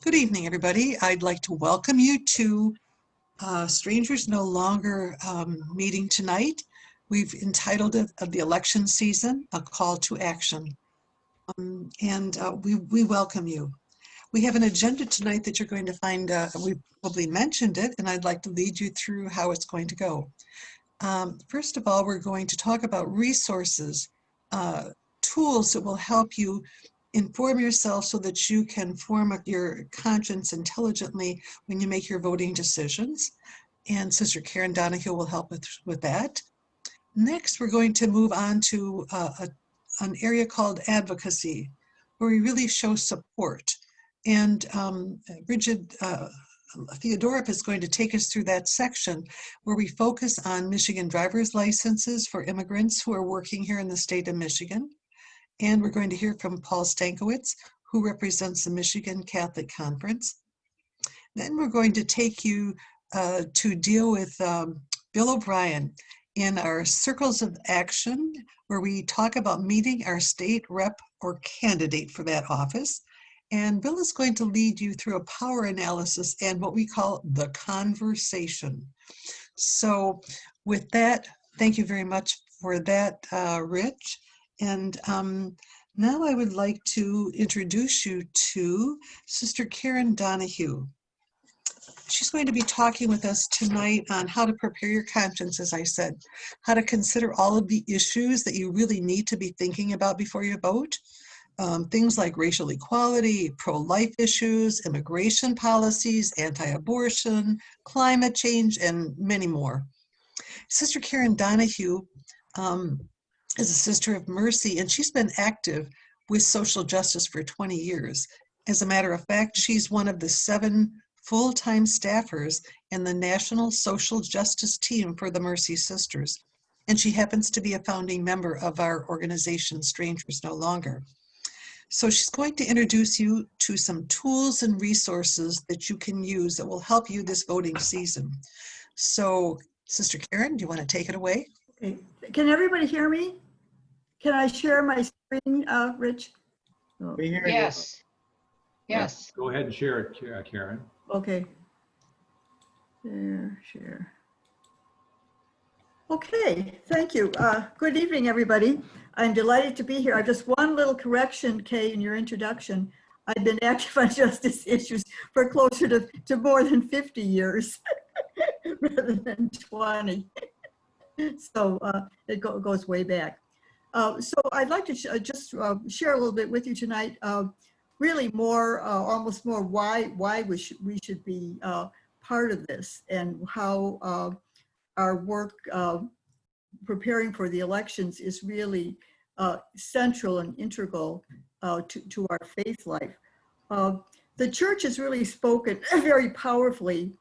Good evening, everybody. I'd like to welcome you to Strangers No Longer meeting tonight. We've entitled it the election season, a call to action. We welcome you. We have an agenda tonight that you're going to find, we probably mentioned it, and I'd like to lead you through how it's going to go. First of all, we're going to talk about resources, tools that will help you inform yourself so that you can form your conscience intelligently when you make your voting decisions. And Sister Karen Donahue will help with that. Next, we're going to move on to an area called advocacy, where we really show support. And Bridget Theodorov is going to take us through that section where we focus on Michigan driver's licenses for immigrants who are working here in the state of Michigan. And we're going to hear from Paul Stankiewicz, who represents the Michigan Catholic Conference. Then we're going to take you to deal with Bill O'Brien in our Circles of Action, where we talk about meeting our state rep or candidate for that office. And Bill is going to lead you through a power analysis and what we call the conversation. So with that, thank you very much for that, Rich. And now I would like to introduce you to Sister Karen Donahue. She's going to be talking with us tonight on how to prepare your conscience, as I said, how to consider all of the issues that you really need to be thinking about before you vote. Things like racial equality, pro-life issues, immigration policies, anti-abortion, climate change, and many more. Sister Karen Donahue is a Sister of Mercy, and she's been active with social justice for 20 years. As a matter of fact, she's one of the 7 full-time staffers in the National Social Justice Team for the Mercy Sisters. And she happens to be a founding member of our organization, Strangers No Longer. So she's going to introduce you to some tools and resources that you can use that will help you this voting season. So, Sister Karen, do you want to take it away? Okay. Can everybody hear me? Can I share my screen, Rich? Oh. We hear yes. You. Yes. Go ahead and share it, Karen. Okay. There, share. Okay, thank you. Good evening, everybody. I'm delighted to be here. I have just one little correction, Kay, in your introduction. I've been active on justice issues for closer to more than 50 years rather than 20. So it goes way back. So I'd like to just share a little bit with you tonight, really more, almost more why we should be part of this and how our work preparing for the elections is really central and integral to our faith life. The church has really spoken very powerfully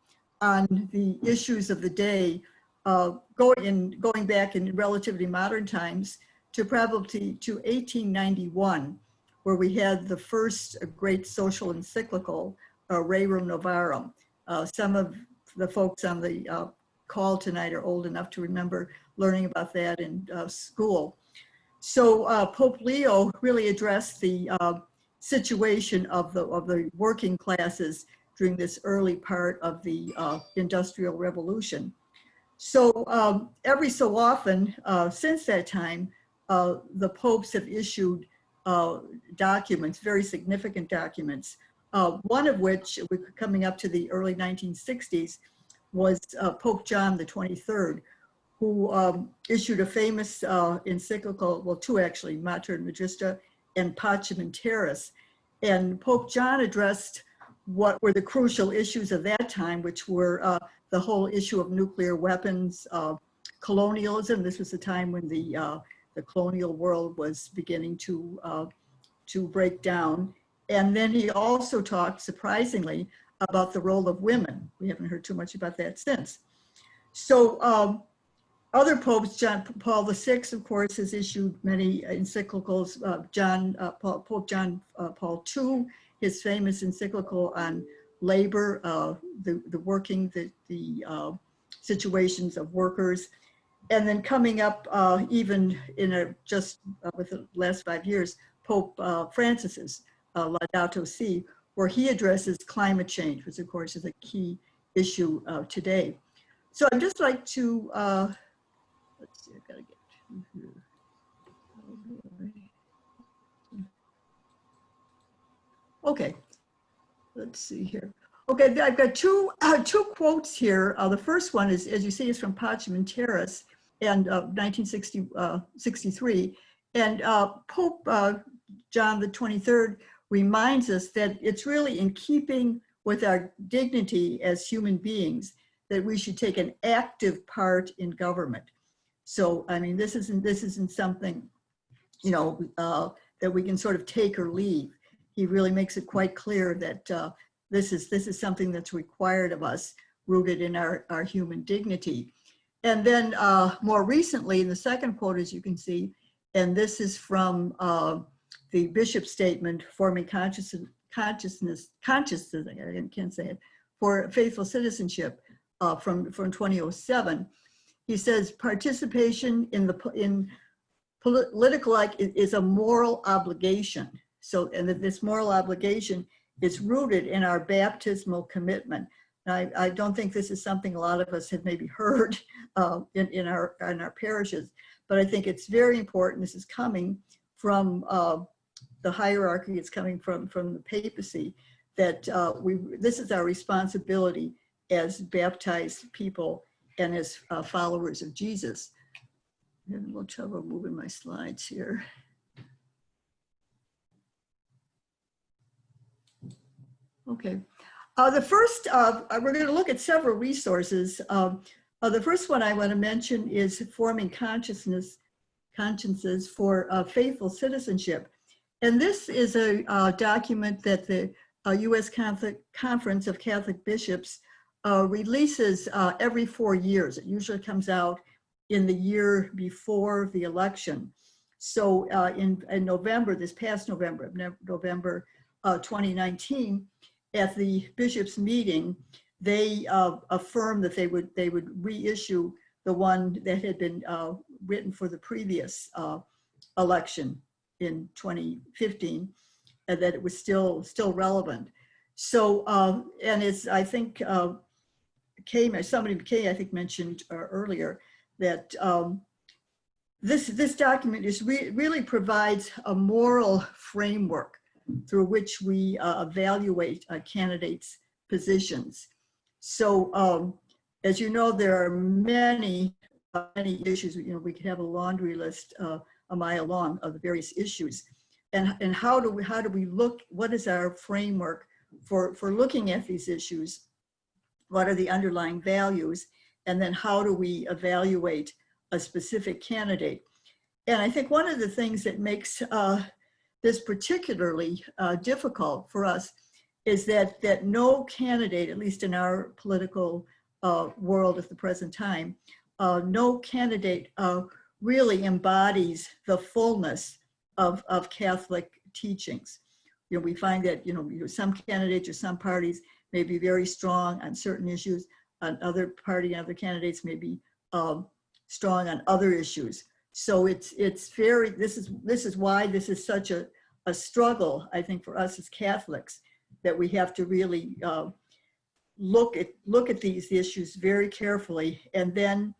on the issues of the day, going back in relatively modern times to probably to 1891, where we had the first great social encyclical, Rerum Novarum. Some of the folks on the call tonight are old enough to remember learning about that in school. So Pope Leo really addressed the situation of the working classes during this early part of the Industrial Revolution. So every so often since that time, the popes have issued documents, very significant documents, one of which, coming up to the early 1960s, was Pope John the 23rd, who issued a famous encyclical, well, 2 actually, Mater and Magistra and Pacem in Terris. And Pope John addressed what were the crucial issues of that time, which were the whole issue of nuclear weapons, colonialism. This was the time when the colonial world was beginning to break down. And then he also talked, surprisingly, about the role of women. We haven't heard too much about that since. So other popes, Paul VI, of course, has issued many encyclicals. Pope John Paul II, his famous encyclical on labor, the situations of workers. And then coming up, even in just with the last 5 years, Pope Francis's Laudato Si, where he addresses climate change, which of course is a key issue today. So I'd just like to, let's see, I've got to get to here. Okay, let's see here. Okay, I've got two quotes here. The first one is, as you see, is from Parchment-Terrace and 1963. And Pope John the 23rd reminds us that it's really in keeping with our dignity as human beings that we should take an active part in government. So, I mean, this isn't something, you know, that we can sort of take or leave. He really makes it quite clear that this is something that's required of us, rooted in our human dignity. And then more recently, in the second quote, as you can see, and this is from the Bishop's statement, Forming Consciousness, I can't say it, for Faithful Citizenship from 2007. He says, participation in political life is a moral obligation. So, and that this moral obligation is rooted in our baptismal commitment. And I don't think this is something a lot of us have maybe heard in our parishes, but I think it's very important. This is coming from the hierarchy, it's coming from the papacy, that this is our responsibility as baptized people and as followers of Jesus. I'm having a little trouble moving my slides here. Okay. The first, we're going to look at several resources. The first one I want to mention is Forming Consciences for Faithful Citizenship. And this is a document that the U.S. Conference of Catholic Bishops releases every 4 years. It usually comes out in the year before the election. So in November, this past November 2019, at the bishops' meeting, they affirmed that they would reissue the one that had been written for the previous election in 2015, and that it was still relevant. So, and it's, I think, somebody I think mentioned earlier that this document really provides a moral framework through which we evaluate candidates' positions. So, as you know, there are many issues. You know, we could have a laundry list a mile long of the various issues, and how do we look? What is our framework for looking at these issues? What are the underlying values, and then how do we evaluate a specific candidate? And I think one of the things that makes this particularly difficult for us is that no candidate, at least in our political world at the present time, no candidate really embodies the fullness of Catholic teachings. You know, we find that, you know, some candidates or some parties may be very strong on certain issues, other candidates may be strong on other issues. So it's very, this is why this is such a struggle, I think, for us as Catholics, that we have to really look at these issues very carefully, and then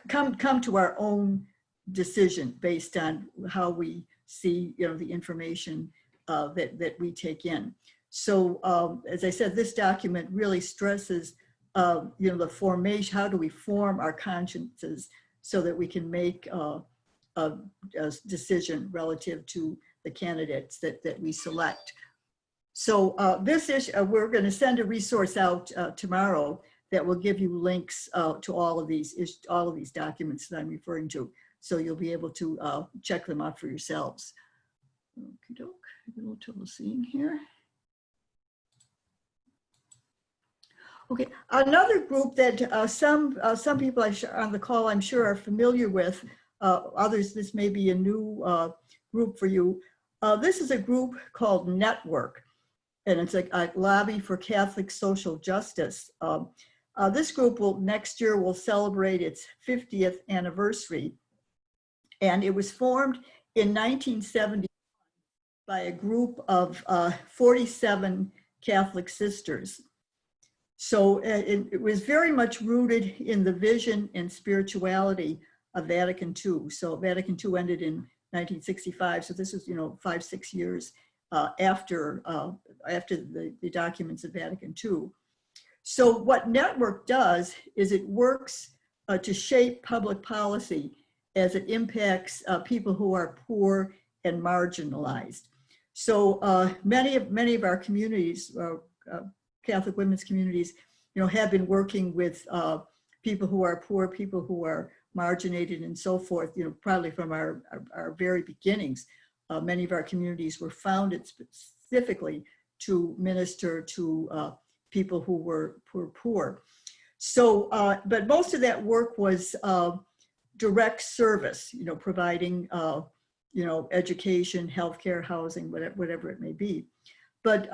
come to our own decision based on how we see, you know, the information that we take in. So as I said, this document really stresses you know, the formation. How do we form our consciences so that we can make a decision relative to the candidates that we select? So this issue, we're going to send a resource out tomorrow that will give you links to all of these documents that I'm referring to. So you'll be able to check them out for yourselves. Okey-doke, I have a little trouble seeing here. Okay, another group that some people on the call I'm sure are familiar with, others this may be a new group for you. This is a group called Network, and it's a lobby for Catholic social justice. This group next year will celebrate its 50th anniversary, and it was formed in 1970 by a group of 47 Catholic sisters. So it was very much rooted in the vision and spirituality of Vatican II. So Vatican II ended in 1965. So this was, 5-6 years after the documents of Vatican II. So what Network does is it works to shape public policy as it impacts people who are poor and marginalized. So many of our communities, Catholic women's communities, have been working with people who are poor, people who are marginated and so forth, probably from our very beginnings. Many of our communities were founded specifically to minister to people who were poor. So, but most of that work was direct service, providing, education, healthcare, housing, whatever it may be. But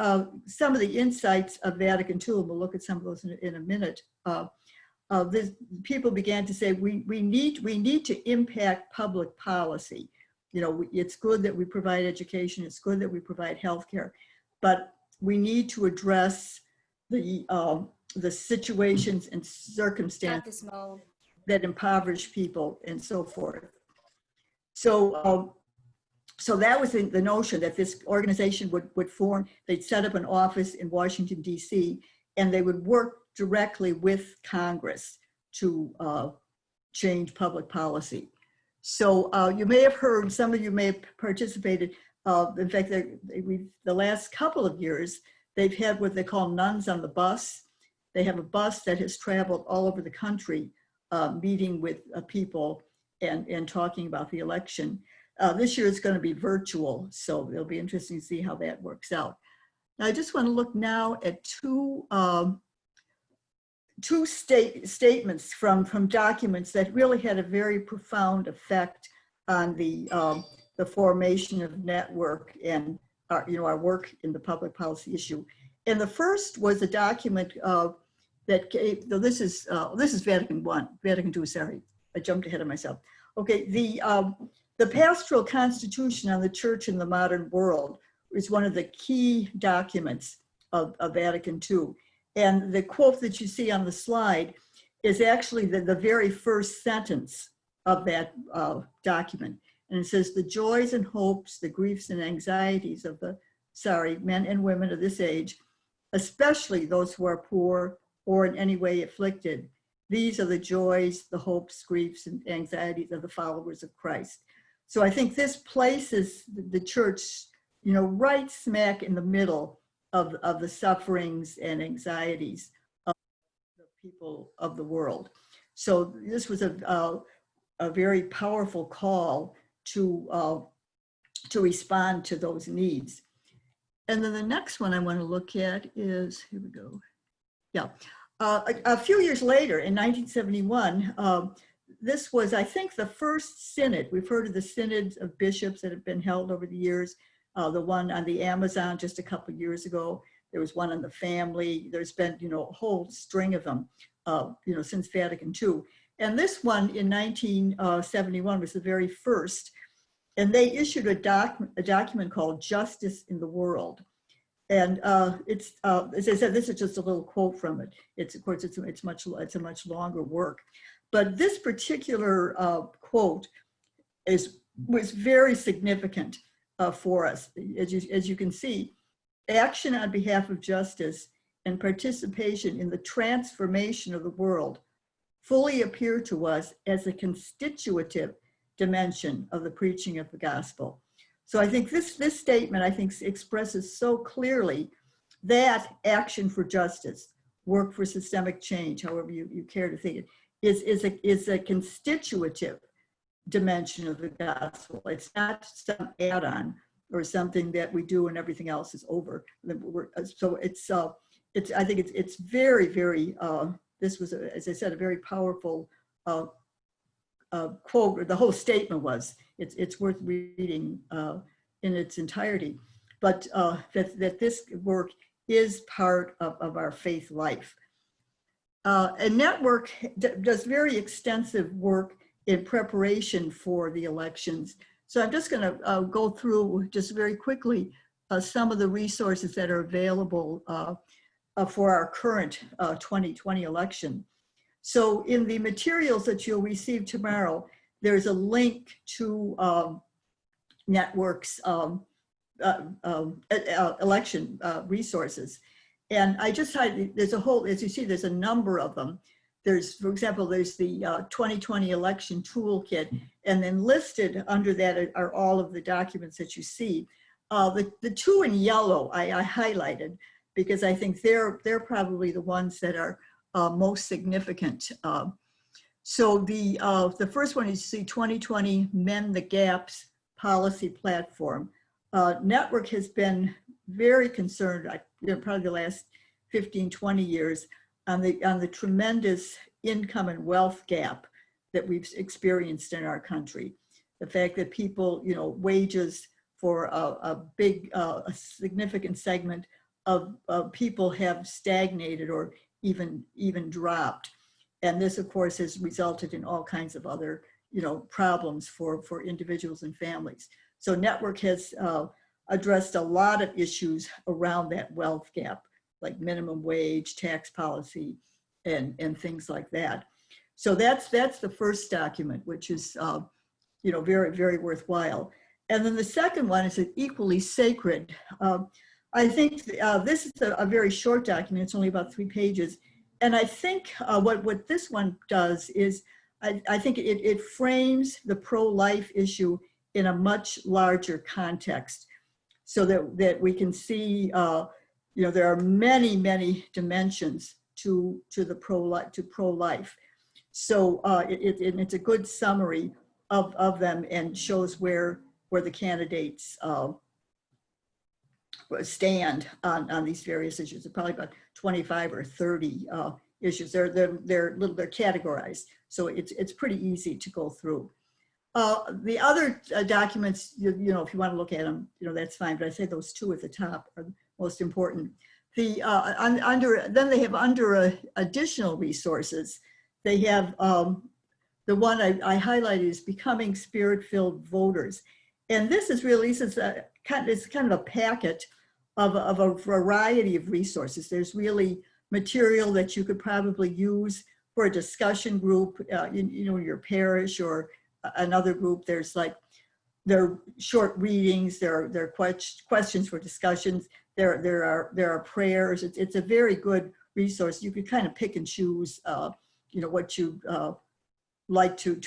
some of the insights of Vatican II, and we'll look at some of those in a minute, people began to say, we need to impact public policy. It's good that we provide education, it's good that we provide healthcare, but we need to address the situations and circumstances that impoverish people and so forth. So, so that was the notion that this organization would form. They'd set up an office in Washington, D.C., and they would work directly with Congress to change public policy. So you may have heard, some of you may have participated. In fact, the last couple of years, they've had what they call Nuns on the Bus. They have a bus that has traveled all over the country, meeting with people and talking about the election. This year it's going to be virtual, so it'll be interesting to see how that works out. Now, I just want to look now at two statements from documents that really had a very profound effect on the formation of Network and our work in the public policy issue. And the first was a document that came, though this is Vatican I, Vatican II, sorry, I jumped ahead of myself. Okay, the Pastoral Constitution on the Church in the Modern World is one of the key documents of Vatican II. And the quote that you see on the slide is actually the very first sentence of that document. And it says, the joys and hopes, the griefs and anxieties of the men and women of this age, especially those who are poor or in any way afflicted, these are the joys, the hopes, griefs, and anxieties of the followers of Christ. So I think this places the church, right smack in the middle of the sufferings and anxieties of the people of the world. So this was a very powerful call to respond to those needs. And then the next one I want to look at is, here we go. Yeah. A few years later, in 1971, this was, I think, the first synod. We've heard of the synods of bishops that have been held over the years. The one on the Amazon just a couple of years ago. There was one on the family. There's been, a whole string of them, since Vatican II. And this one in 1971 was the very first. And they issued a document called Justice in the World. And it's, as I said, this is just a little quote from it. Of course, it's a much longer work. But this particular quote was very significant for us. As you can see, action on behalf of justice and participation in the transformation of the world fully appear to us as a constitutive dimension of the preaching of the gospel. So I think this statement, I think, expresses so clearly that action for justice, work for systemic change, however you care to think it, is a constitutive dimension of the gospel. It's not some add-on or something that we do and everything else is over. So I think it's very, very, this was, as I said, a very powerful quote, or the whole statement was, it's worth reading in its entirety, but that this work is part of our faith life. A network does very extensive work in preparation for the elections So I'm just going to go through just very quickly some of the resources that are available for our current 2020 election. So in the materials that you'll receive tomorrow, there's a link to Network's election resources. And I just had, there's a whole, as you see, there's a number of them. There's, for example, there's the 2020 election toolkit, and then listed under that are all of the documents that you see. The two in yellow I highlighted because I think they're probably the ones that are most significant. So the first one is, you see, 2020 Mend the Gaps policy platform. Network has been very concerned, probably the last 15, 20 years, on the tremendous income and wealth gap that we've experienced in our country. The fact that people, wages for a significant segment of people have stagnated or even dropped. And this, of course, has resulted in all kinds of other, problems for individuals and families. So Network has addressed a lot of issues around that wealth gap, like minimum wage, tax policy, and things like that. So that's the first document, which is very, very worthwhile. And then the second one is equally sacred. I think this is a very short document. It's only about 3 pages. And I think what this one does is, I think it frames the pro-life issue in a much larger context, so that we can see, there are many, many dimensions to the pro-life. So it's a good summary of them and shows where the candidates stand on these various issues. There are probably about 25 or 30 issues. They're categorized, so it's pretty easy to go through. The other documents, if you want to look at them, that's fine. But I say those two at the top are the most important. Then they have under additional resources, they have the one I highlighted is Becoming Spirit-Filled Voters. And this is really, it's kind of a packet of a variety of resources. There's really material that you could probably use for a discussion group, in your parish or another group. There are short readings, there are questions for discussions, there are prayers. It's a very good resource. You could kind of pick and choose, what you like to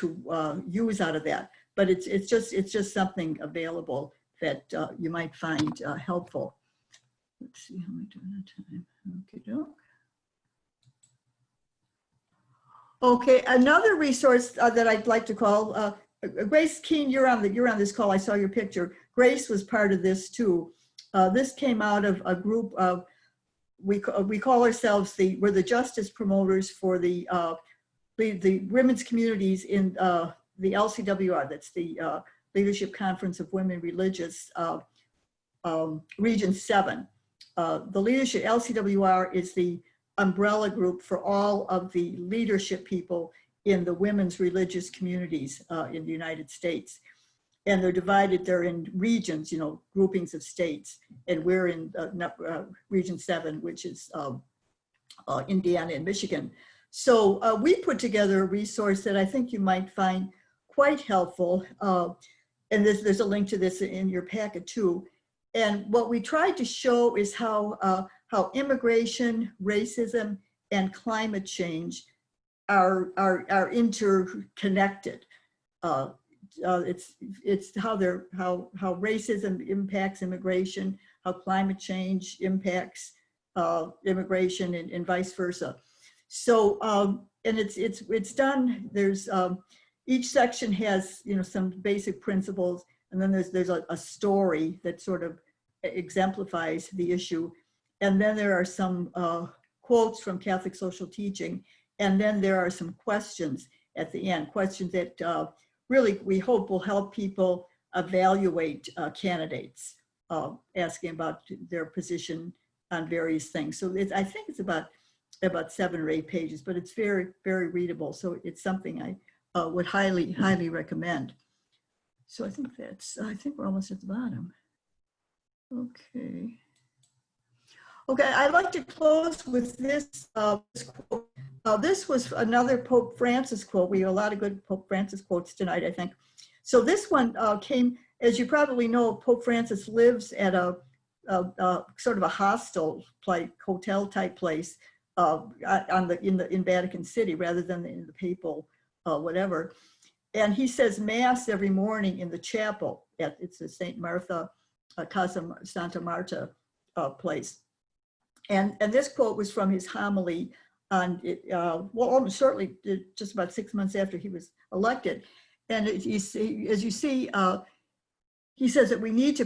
use out of that. But it's just something available that you might find helpful. Let's see how am I doing on time. Okay, another resource that I'd like to call, Grace Keene, you're on this call. I saw your picture. Grace was part of this too. This came out of a group of, we call ourselves we're the justice promoters for the women's communities in the LCWR. That's the Leadership Conference of Women Religious, Region 7. The leadership, LCWR, is the umbrella group for all of the leadership people in the women's religious communities in the United States. And they're in regions, groupings of states. And we're in Region 7, which is Indiana and Michigan. So we put together a resource that I think you might find quite helpful. And there's a link to this in your packet too. And what we tried to show is how immigration, racism, and climate change are interconnected. It's how racism impacts immigration, how climate change impacts immigration, and vice versa. So and it's done. There's each section has some basic principles, and then there's a story that sort of exemplifies the issue. And then there are some quotes from Catholic social teaching. And then there are some questions at the end, questions that really we hope will help people evaluate candidates, asking about their position on various things. So I think it's about 7 or 8 pages, but it's very, very readable. So it's something I would highly, highly recommend. So I think we're almost at the bottom. Okay. Okay, I'd like to close with this, this quote. This was another Pope Francis quote. We have a lot of good Pope Francis quotes tonight, I think. So this one came, as you probably know, Pope Francis lives at a sort of a hostel, like hotel type place in Vatican City rather than in the papal whatever. And he says mass every morning in the chapel it's the St. Martha, Casa Santa Marta place. And this quote was from his homily on it, well, almost shortly, just about 6 months after he was elected. And as you see, he says that we need to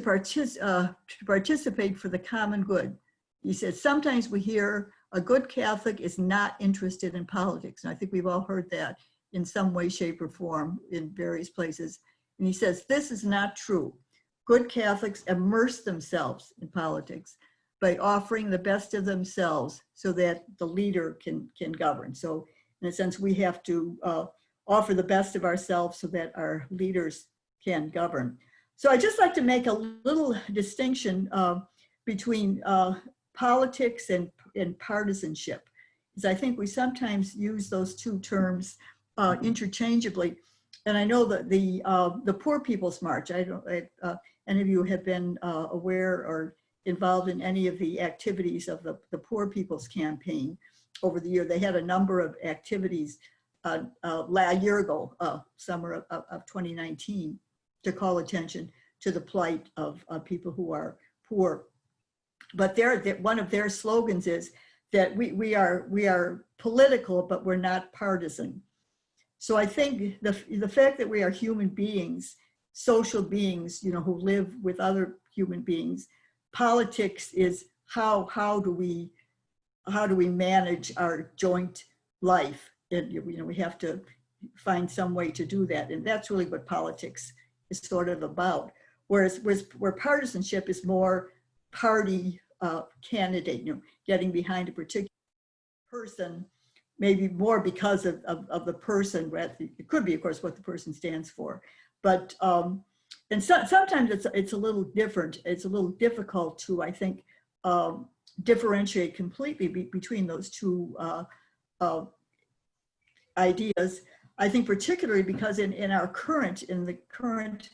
participate for the common good. He says, sometimes we hear a good Catholic is not interested in politics. And I think we've all heard that in some way, shape, or form in various places. And he says, this is not true. Good Catholics immerse themselves in politics by offering the best of themselves so that the leader can govern. So in a sense, we have to offer the best of ourselves so that our leaders can govern. So I'd just like to make a little distinction between politics and partisanship, because I think we sometimes use those two terms interchangeably. And I know that the Poor People's March, any of you have been aware or involved in any of the activities of the Poor People's Campaign over the year. They had a number of activities a year ago, summer of 2019, to call attention to the plight of people who are poor. But one of their slogans is that we are political, but we're not partisan. So I think the fact that we are human beings, social beings, who live with other human beings, politics is how do we manage our joint life, and we have to find some way to do that, and that's really what politics is sort of about. Whereas where partisanship is more party candidate, getting behind a particular person, maybe more because of the person. It could be, of course, what the person stands for, but and sometimes it's a little different. It's a little difficult to, I think, differentiate completely between those two ideas. I think particularly because in the current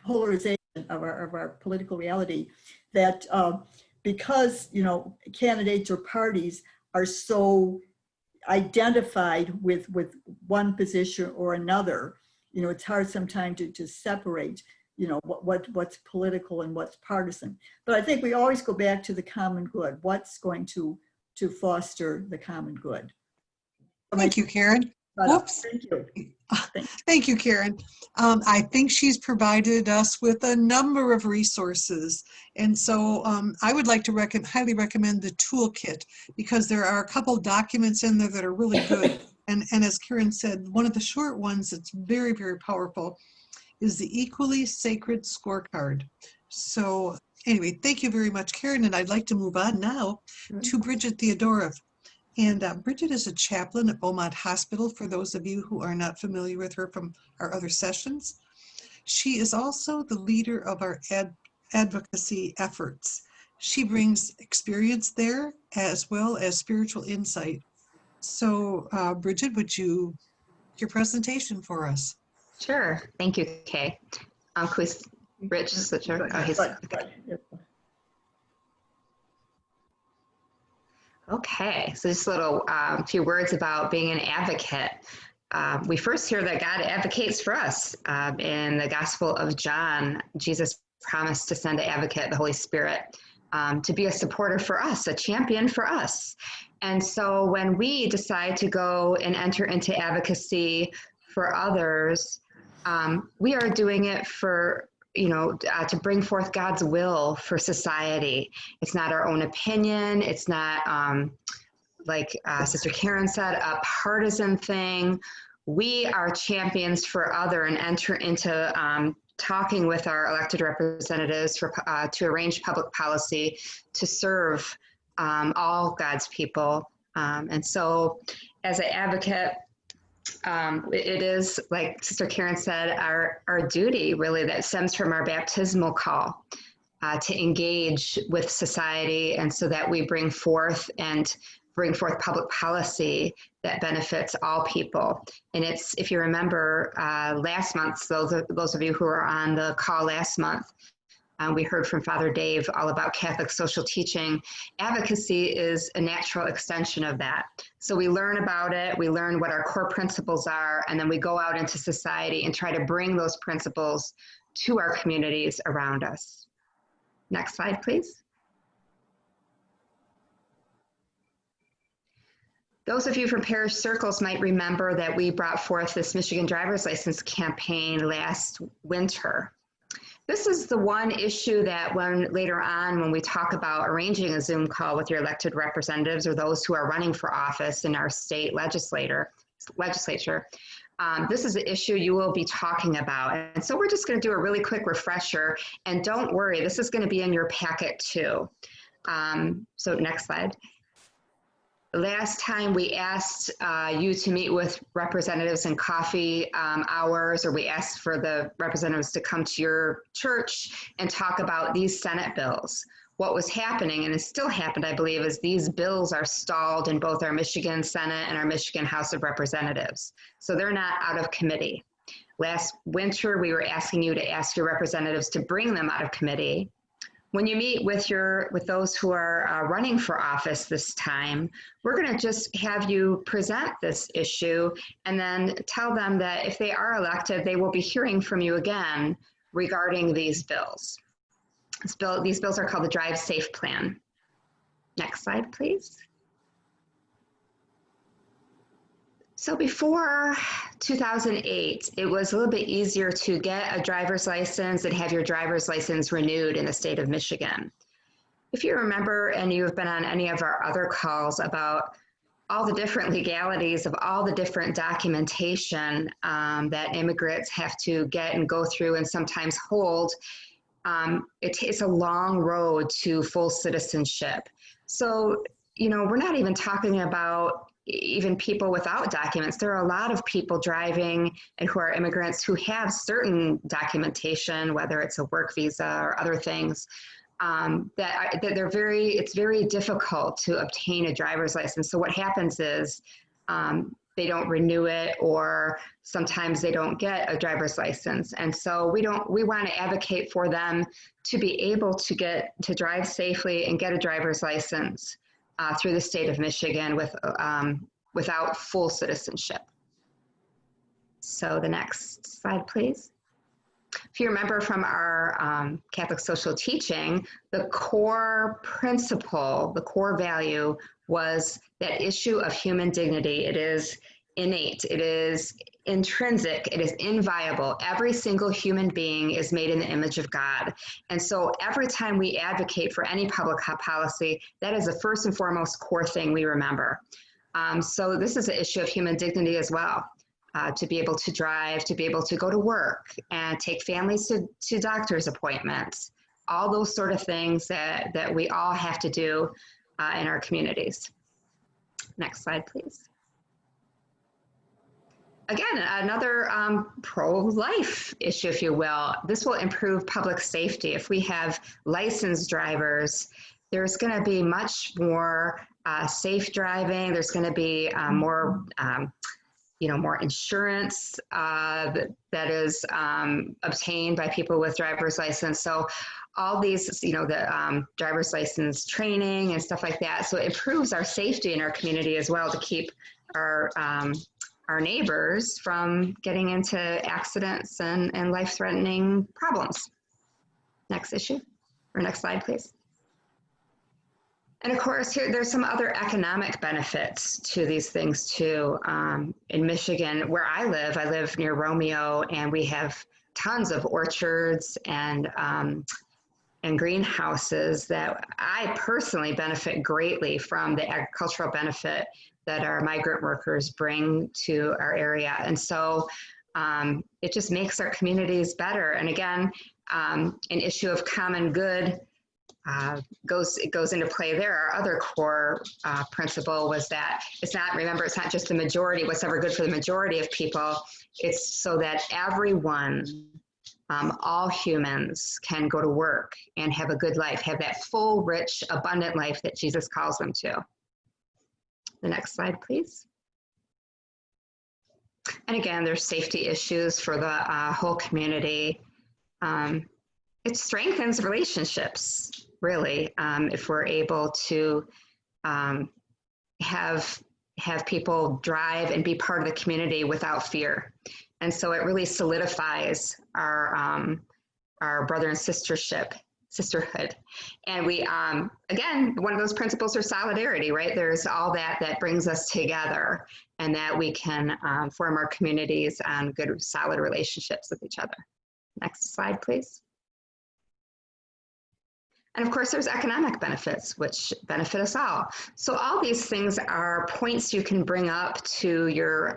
polarization of our political reality, that because candidates or parties are so identified with one position or another, it's hard sometimes to separate what's political and what's partisan. But I think we always go back to the common good. What's going to foster the common good? Thank you, Karen. Whoops. Thank you. Thank you, Karen. I think she's provided us with a number of resources. And so I would like to highly recommend the toolkit, because there are a couple documents in there that are really good. And as Karen said, one of the short ones that's very, very powerful is the Equally Sacred Scorecard. So anyway, thank you very much, Karen. And I'd like to move on now to Bridget Theodorov. And Bridget is a chaplain at Beaumont Hospital, for those of you who are not familiar with her from our other sessions. She is also the leader of our advocacy efforts. She brings experience there as well as spiritual insight. So Bridget, would you your presentation for us? Sure. Thank you, Kay. Rich Switcher. Oh, he's okay. Okay, so just a little few words about being an advocate. We first hear that God advocates for us. In the Gospel of John, Jesus promised to send an advocate, the Holy Spirit, to be a supporter for us, a champion for us. And so when we decide to go and enter into advocacy for others, we are doing it for to bring forth God's will for society. It's not our own opinion. It's not, like Sister Karen said, a partisan thing. We are champions for other and enter into talking with our elected representatives to arrange public policy to serve all God's people. And so as an advocate, It is, like Sister Karen said, our duty really that stems from our baptismal call to engage with society, and so that we bring forth public policy that benefits all people. And it's, if you remember last month, those of you who were on the call last month, we heard from Father Dave all about Catholic social teaching. Advocacy is a natural extension of that. So we learn about it, we learn what our core principles are, and then we go out into society and try to bring those principles to our communities around us. Next slide, please. Those of you from parish circles might remember that we brought forth this Michigan driver's license campaign last winter. This is the one issue that later on when we talk about arranging a Zoom call with your elected representatives or those who are running for office in our state legislature, this is an issue you will be talking about. And so we're just going to do a really quick refresher, and don't worry, this is going to be in your packet too. So next slide. Last time we asked you to meet with representatives in coffee hours, or we asked for the representatives to come to your church and talk about these Senate bills. What was happening, and has still happened, I believe, is these bills are stalled in both our Michigan Senate and our Michigan House of Representatives. So they're not out of committee. Last winter, we were asking you to ask your representatives to bring them out of committee. When you meet with those who are running for office this time, we're going to just have you present this issue and then tell them that if they are elected, they will be hearing from you again regarding these bills. These bills are called the Drive Safe Plan. Next slide, please. So before 2008, it was a little bit easier to get a driver's license and have your driver's license renewed in the state of Michigan. If you remember, and you've been on any of our other calls about all the different legalities of all the different documentation that immigrants have to get and go through and sometimes hold, it's a long road to full citizenship. So, you know, we're not even talking about even people without documents. There are a lot of people driving and who are immigrants who have certain documentation, whether it's a work visa or other things, it's very difficult to obtain a driver's license. So what happens is they don't renew it, or sometimes they don't get a driver's license. And so we want to advocate for them to be able to drive safely and get a driver's license through the state of Michigan without full citizenship. So the next slide, please. If you remember from our Catholic social teaching, the core principle, the core value was that issue of human dignity. It is innate, it is intrinsic, it is inviolable. Every single human being is made in the image of God. And so every time we advocate for any public policy, that is the first and foremost core thing we remember. So this is an issue of human dignity as well. To be able to drive, to be able to go to work and take families to doctor's appointments, all those sort of things that we all have to do in our communities. Next slide, please. Again, another pro-life issue, if you will. This will improve public safety. If we have licensed drivers, there's going to be much more safe driving. There's going to be more insurance that is obtained by people with driver's license. So all these, the driver's license training and stuff like that. So it improves our safety in our community as well, to keep our neighbors from getting into accidents and life-threatening problems. Next issue, or next slide, please. And of course, there's some other economic benefits to these things too. In Michigan, where I live near Romeo, and we have tons of orchards and greenhouses that I personally benefit greatly from the agricultural benefit that our migrant workers bring to our area. And so it just makes our communities better. And again, an issue of common good goes into play there. Our other core principle was that it's not just the majority, what's ever good for the majority of people. It's so that everyone, all humans, can go to work and have a good life, have that full, rich, abundant life that Jesus calls them to. The next slide, please. And again, there's safety issues for the whole community. It strengthens relationships, really, if we're able to have people drive and be part of the community without fear. And so it really solidifies our brother and sisterhood. And we, again, one of those principles are solidarity, right? There's all that brings us together, and that we can form our communities on good, solid relationships with each other. Next slide, please. And of course, there's economic benefits, which benefit us all. So all these things are points you can bring up to your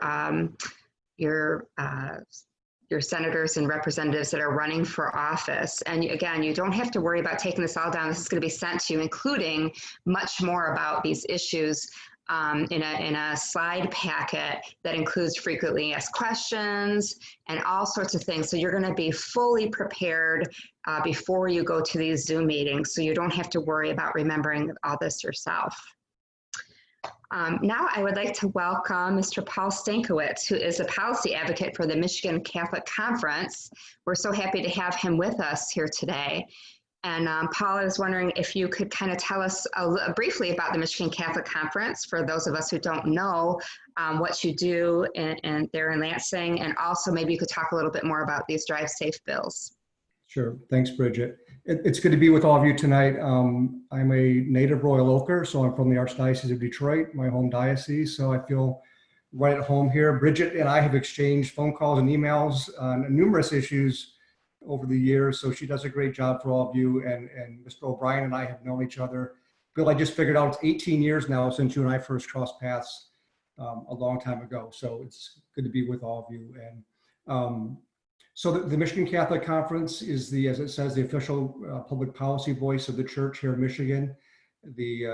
senators and representatives that are running for office. And again, you don't have to worry about taking this all down. This is going to be sent to you, including much more about these issues in a slide packet that includes frequently asked questions and all sorts of things. So you're going to be fully prepared before you go to these Zoom meetings, so you don't have to worry about remembering all this yourself. Now I would like to welcome Mr. Paul Stankowitz, who is a policy advocate for the Michigan Catholic Conference. We're so happy to have him with us here today. And Paul, I was wondering if you could kind of tell us briefly about the Michigan Catholic Conference, for those of us who don't know what you do there in Lansing, and also maybe you could talk a little bit more about these Drive Safe bills. Sure. Thanks, Bridget. It's good to be with all of you tonight. I'm a native Royal Oaker, so I'm from the Archdiocese of Detroit, my home diocese, so I feel right at home here. Bridget and I have exchanged phone calls and emails on numerous issues over the years, so she does a great job for all of you, and Mr. O'Brien and I have known each other. Bill, I just figured out it's 18 years now since you and I first crossed paths a long time ago, so it's good to be with all of you. And so the Michigan Catholic Conference is as it says, the official public policy voice of the church here in Michigan. The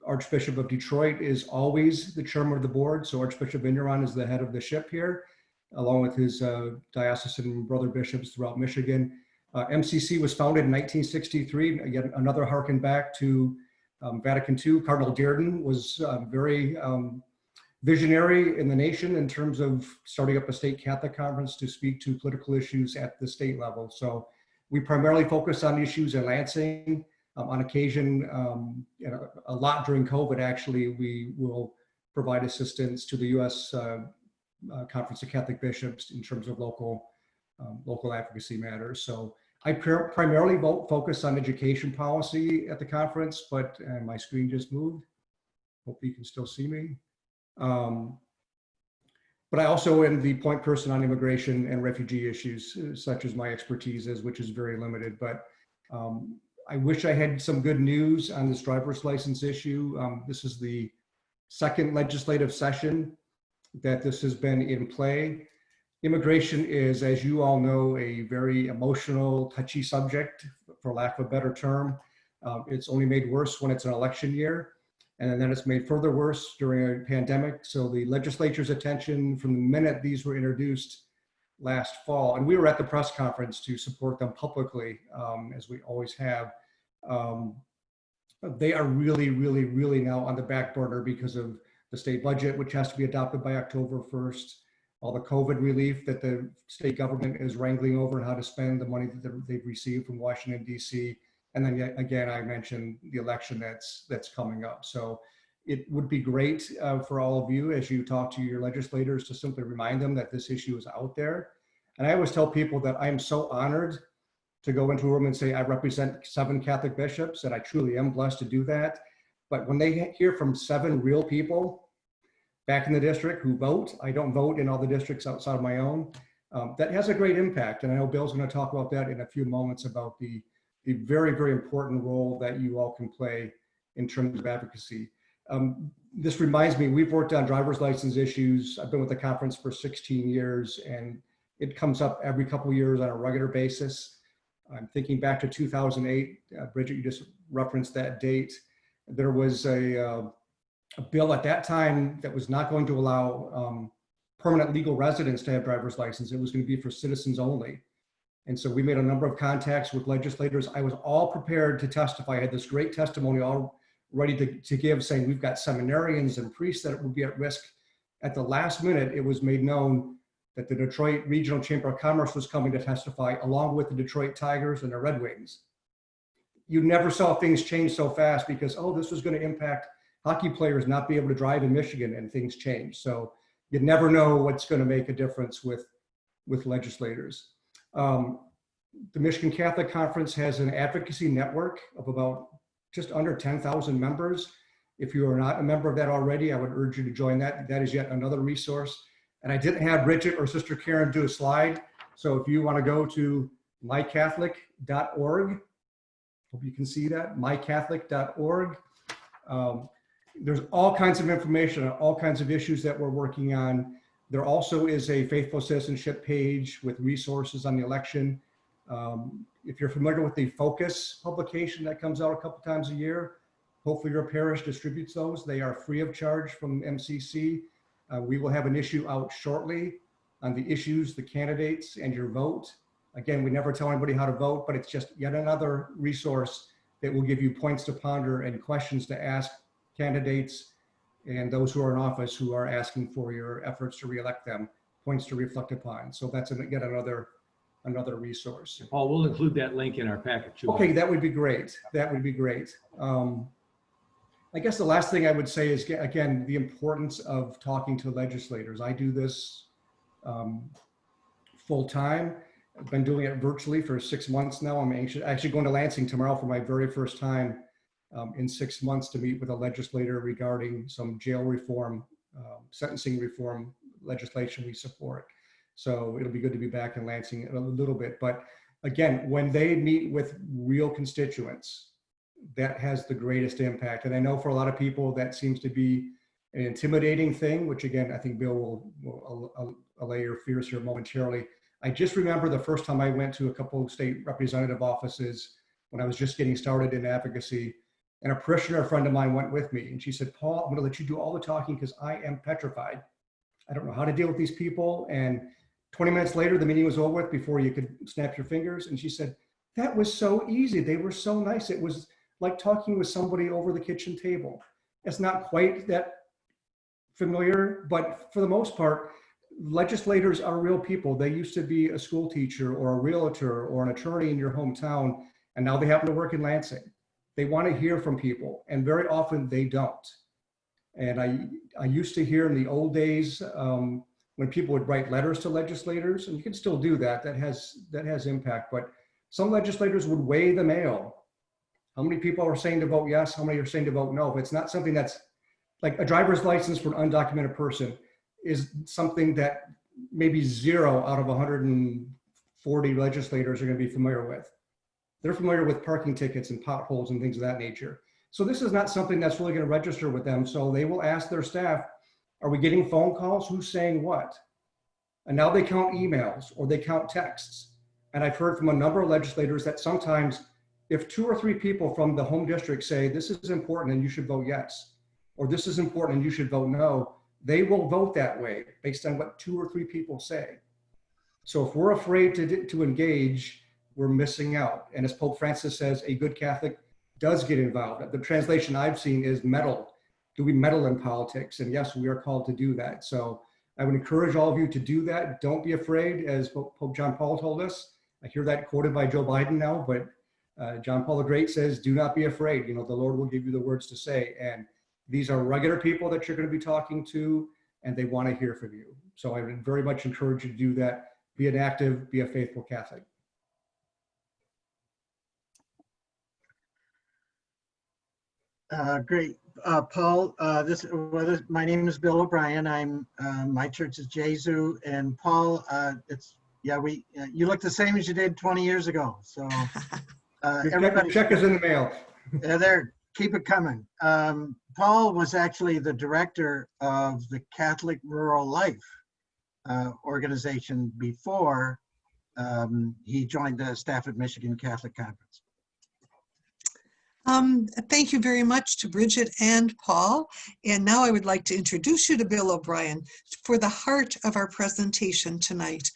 Archbishop of Detroit is always the chairman of the board, so Archbishop Vigneron is the head of the ship here, along with his diocesan brother bishops throughout Michigan. MCC was founded in 1963. Again, another harken back to Vatican II. Cardinal Dearden was very visionary in the nation in terms of starting up a state Catholic conference to speak to political issues at the state level. So we primarily focus on issues in Lansing. On occasion, a lot during COVID, actually, we will provide assistance to the U.S. Conference of Catholic Bishops in terms of local advocacy matters. So I primarily focus on education policy at the conference, but my screen just moved. Hope you can still see me. But I also am the point person on immigration and refugee issues, such as my expertise is, which is very limited. But I wish I had some good news on this driver's license issue. This is the second legislative session that this has been in play. Immigration is, as you all know, a very emotional, touchy subject, for lack of a better term. It's only made worse when it's an election year. And then it's made further worse during a pandemic. So the legislature's attention from the minute these were introduced last fall, and we were at the press conference to support them publicly, as we always have. They are really, really, really now on the back burner because of the state budget, which has to be adopted by October 1st, all the COVID relief that the state government is wrangling over and how to spend the money that they've received from Washington, D.C., and then yet again, I mentioned the election that's coming up. So it would be great for all of you as you talk to your legislators to simply remind them that this issue is out there. And I always tell people that I'm so honored to go into a room and say, I represent 7 Catholic bishops, and I truly am blessed to do that. But when they hear from 7 real people back in the district who vote, I don't vote in all the districts outside of my own, that has a great impact. And I know Bill's gonna talk about that in a few moments about the very, very important role that you all can play in terms of advocacy. This reminds me, we've worked on driver's license issues. I've been with the conference for 16 years, and it comes up every couple of years on a regular basis. I'm thinking back to 2008. Bridget, you just referenced that date. There was a bill at that time that was not going to allow permanent legal residents to have driver's license. It was going to be for citizens only. And so we made a number of contacts with legislators. I was all prepared to testify. I had this great testimony all ready to give, saying we've got seminarians and priests that would be at risk. At the last minute, it was made known that the Detroit Regional Chamber of Commerce was coming to testify, along with the Detroit Tigers and the Red Wings. You never saw things change so fast because, oh, this was going to impact hockey players not be able to drive in Michigan, and things change. So you never know what's going to make a difference with legislators. The Michigan Catholic Conference has an advocacy network of about just under 10,000 members. If you are not a member of that already, I would urge you to join that. That is yet another resource. And I didn't have Bridget or Sister Karen do a slide. So if you want to go to mycatholic.org, hope you can see that, mycatholic.org. There's all kinds of information on all kinds of issues that we're working on. There also is a faithful citizenship page with resources on the election. If you're familiar with the Focus publication that comes out a couple times a year, hopefully your parish distributes those. They are free of charge from MCC. We will have an issue out shortly on the issues, the candidates, and your vote. Again, we never tell anybody how to vote, but it's just yet another resource that will give you points to ponder and questions to ask candidates and those who are in office who are asking for your efforts to reelect them, points to reflect upon. So that's yet another resource. Paul, we'll include that link in our packet too. Okay, that would be great. That would be great. I guess the last thing I would say is, again, the importance of talking to legislators. I do this full time. I've been doing it virtually for 6 months now. I'm actually going to Lansing tomorrow for my very first time in 6 months to meet with a legislator regarding some jail reform, sentencing reform legislation we support. So it'll be good to be back in Lansing a little bit. But again, when they meet with real constituents, that has the greatest impact. And I know for a lot of people that seems to be an intimidating thing, which again, I think Bill will allay your fears here momentarily. I just remember the first time I went to a couple of state representative offices when I was just getting started in advocacy, and a parishioner friend of mine went with me, and she said, Paul, I'm going to let you do all the talking because I am petrified. I don't know how to deal with these people. And 20 minutes later, the meeting was over with before you could snap your fingers. And she said, that was so easy. They were so nice. It was like talking with somebody over the kitchen table. It's not quite that familiar, but for the most part, legislators are real people. They used to be a school teacher or a realtor or an attorney in your hometown, and now they happen to work in Lansing. They want to hear from people, and very often they don't. And I used to hear in the old days when people would write letters to legislators, and you can still do that. That has impact. But some legislators would weigh the mail. How many people are saying to vote yes? How many are saying to vote no? If it's not something that's like a driver's license for an undocumented person is something that maybe 0 out of 140 legislators are going to be familiar with. They're familiar with parking tickets and potholes and things of that nature. So this is not something that's really going to register with them. So they will ask their staff, are we getting phone calls? Who's saying what? And now they count emails or they count texts. And I've heard from a number of legislators that sometimes if 2 or 3 people from the home district say, this is important and you should vote yes, or this is important and you should vote no, they will vote that way based on what 2 or 3 people say. So if we're afraid to engage, we're missing out. And as Pope Francis says, a good Catholic does get involved. The translation I've seen is meddle. Do we meddle in politics? And yes, we are called to do that. So I would encourage all of you to do that. Don't be afraid, as Pope John Paul told us. I hear that quoted by Joe Biden now, but John Paul the Great says, do not be afraid. You know, the Lord will give you the words to say. And these are regular people that you're going to be talking to, and they want to hear from you. So I would very much encourage you to do that. Be an active, be a faithful Catholic. Great. Paul, my name is Bill O'Brien. I'm my church is Jesu, and Paul, you look the same as you did 20 years ago. So everybody, check is in the mail. There, keep it coming. Paul was actually the director of the Catholic Rural Life organization before he joined the Stafford, Michigan Catholic Conference. Thank you very much to Bridget and Paul. And now I would like to introduce you to Bill O'Brien for the heart of our presentation tonight.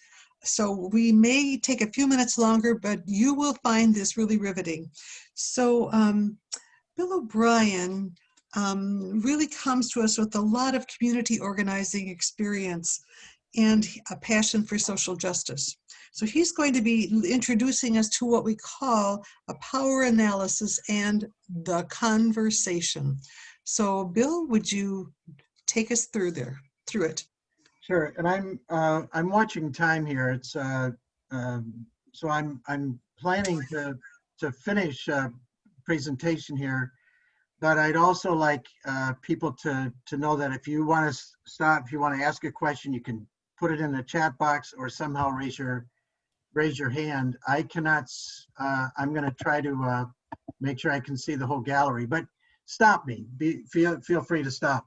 So we may take a few minutes longer, but you will find this really riveting. So Bill O'Brien really comes to us with a lot of community organizing experience and a passion for social justice. So he's going to be introducing us to what we call a power analysis and the conversation. So Bill, would you take us through it? Sure, and I'm watching time here. It's so I'm planning to finish presentation here, but I'd also like people to know that if you want to stop, if you want to ask a question, you can put it in the chat box or somehow raise your hand. I cannot. I'm going to try to make sure I can see the whole gallery, but stop me. Feel free to stop.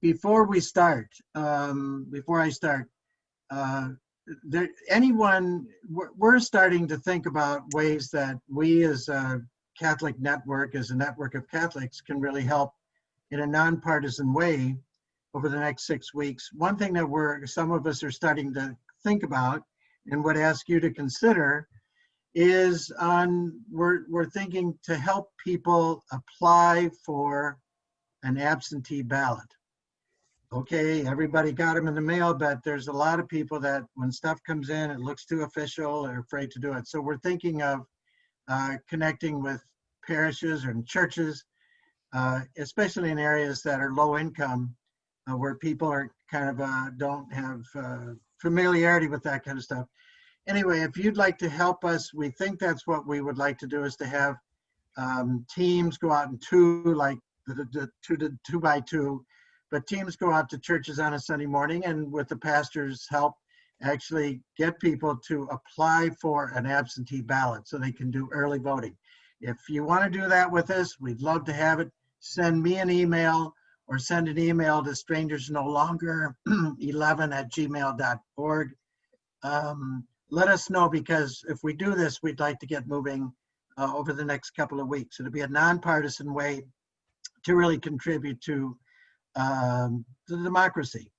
Before we start, before I start, we're starting to think about ways that we as a Catholic network, as a network of Catholics, can really help in a nonpartisan way over the next 6 weeks. One thing that some of us are starting to think about and would ask you to consider is we're thinking to help people apply for an absentee ballot. Okay, everybody got them in the mail, but there's a lot of people that when stuff comes in, it looks too official, they're afraid to do it. So we're thinking of connecting with parishes and churches, especially in areas that are low income, where people are kind of don't have familiarity with that kind of stuff. Anyway, if you'd like to help us, we think that's what we would like to do, is to have teams go out in like the 2x2, but teams go out to churches on a Sunday morning and with the pastor's help, actually get people to apply for an absentee ballot so they can do early voting. If you want to do that with us, we'd love to have it. Send me an email or send an email to strangersnolonger11@gmail.org. Let us know, because if we do this, we'd like to get moving over the next couple of weeks. It'll be a nonpartisan way to really contribute to the democracy.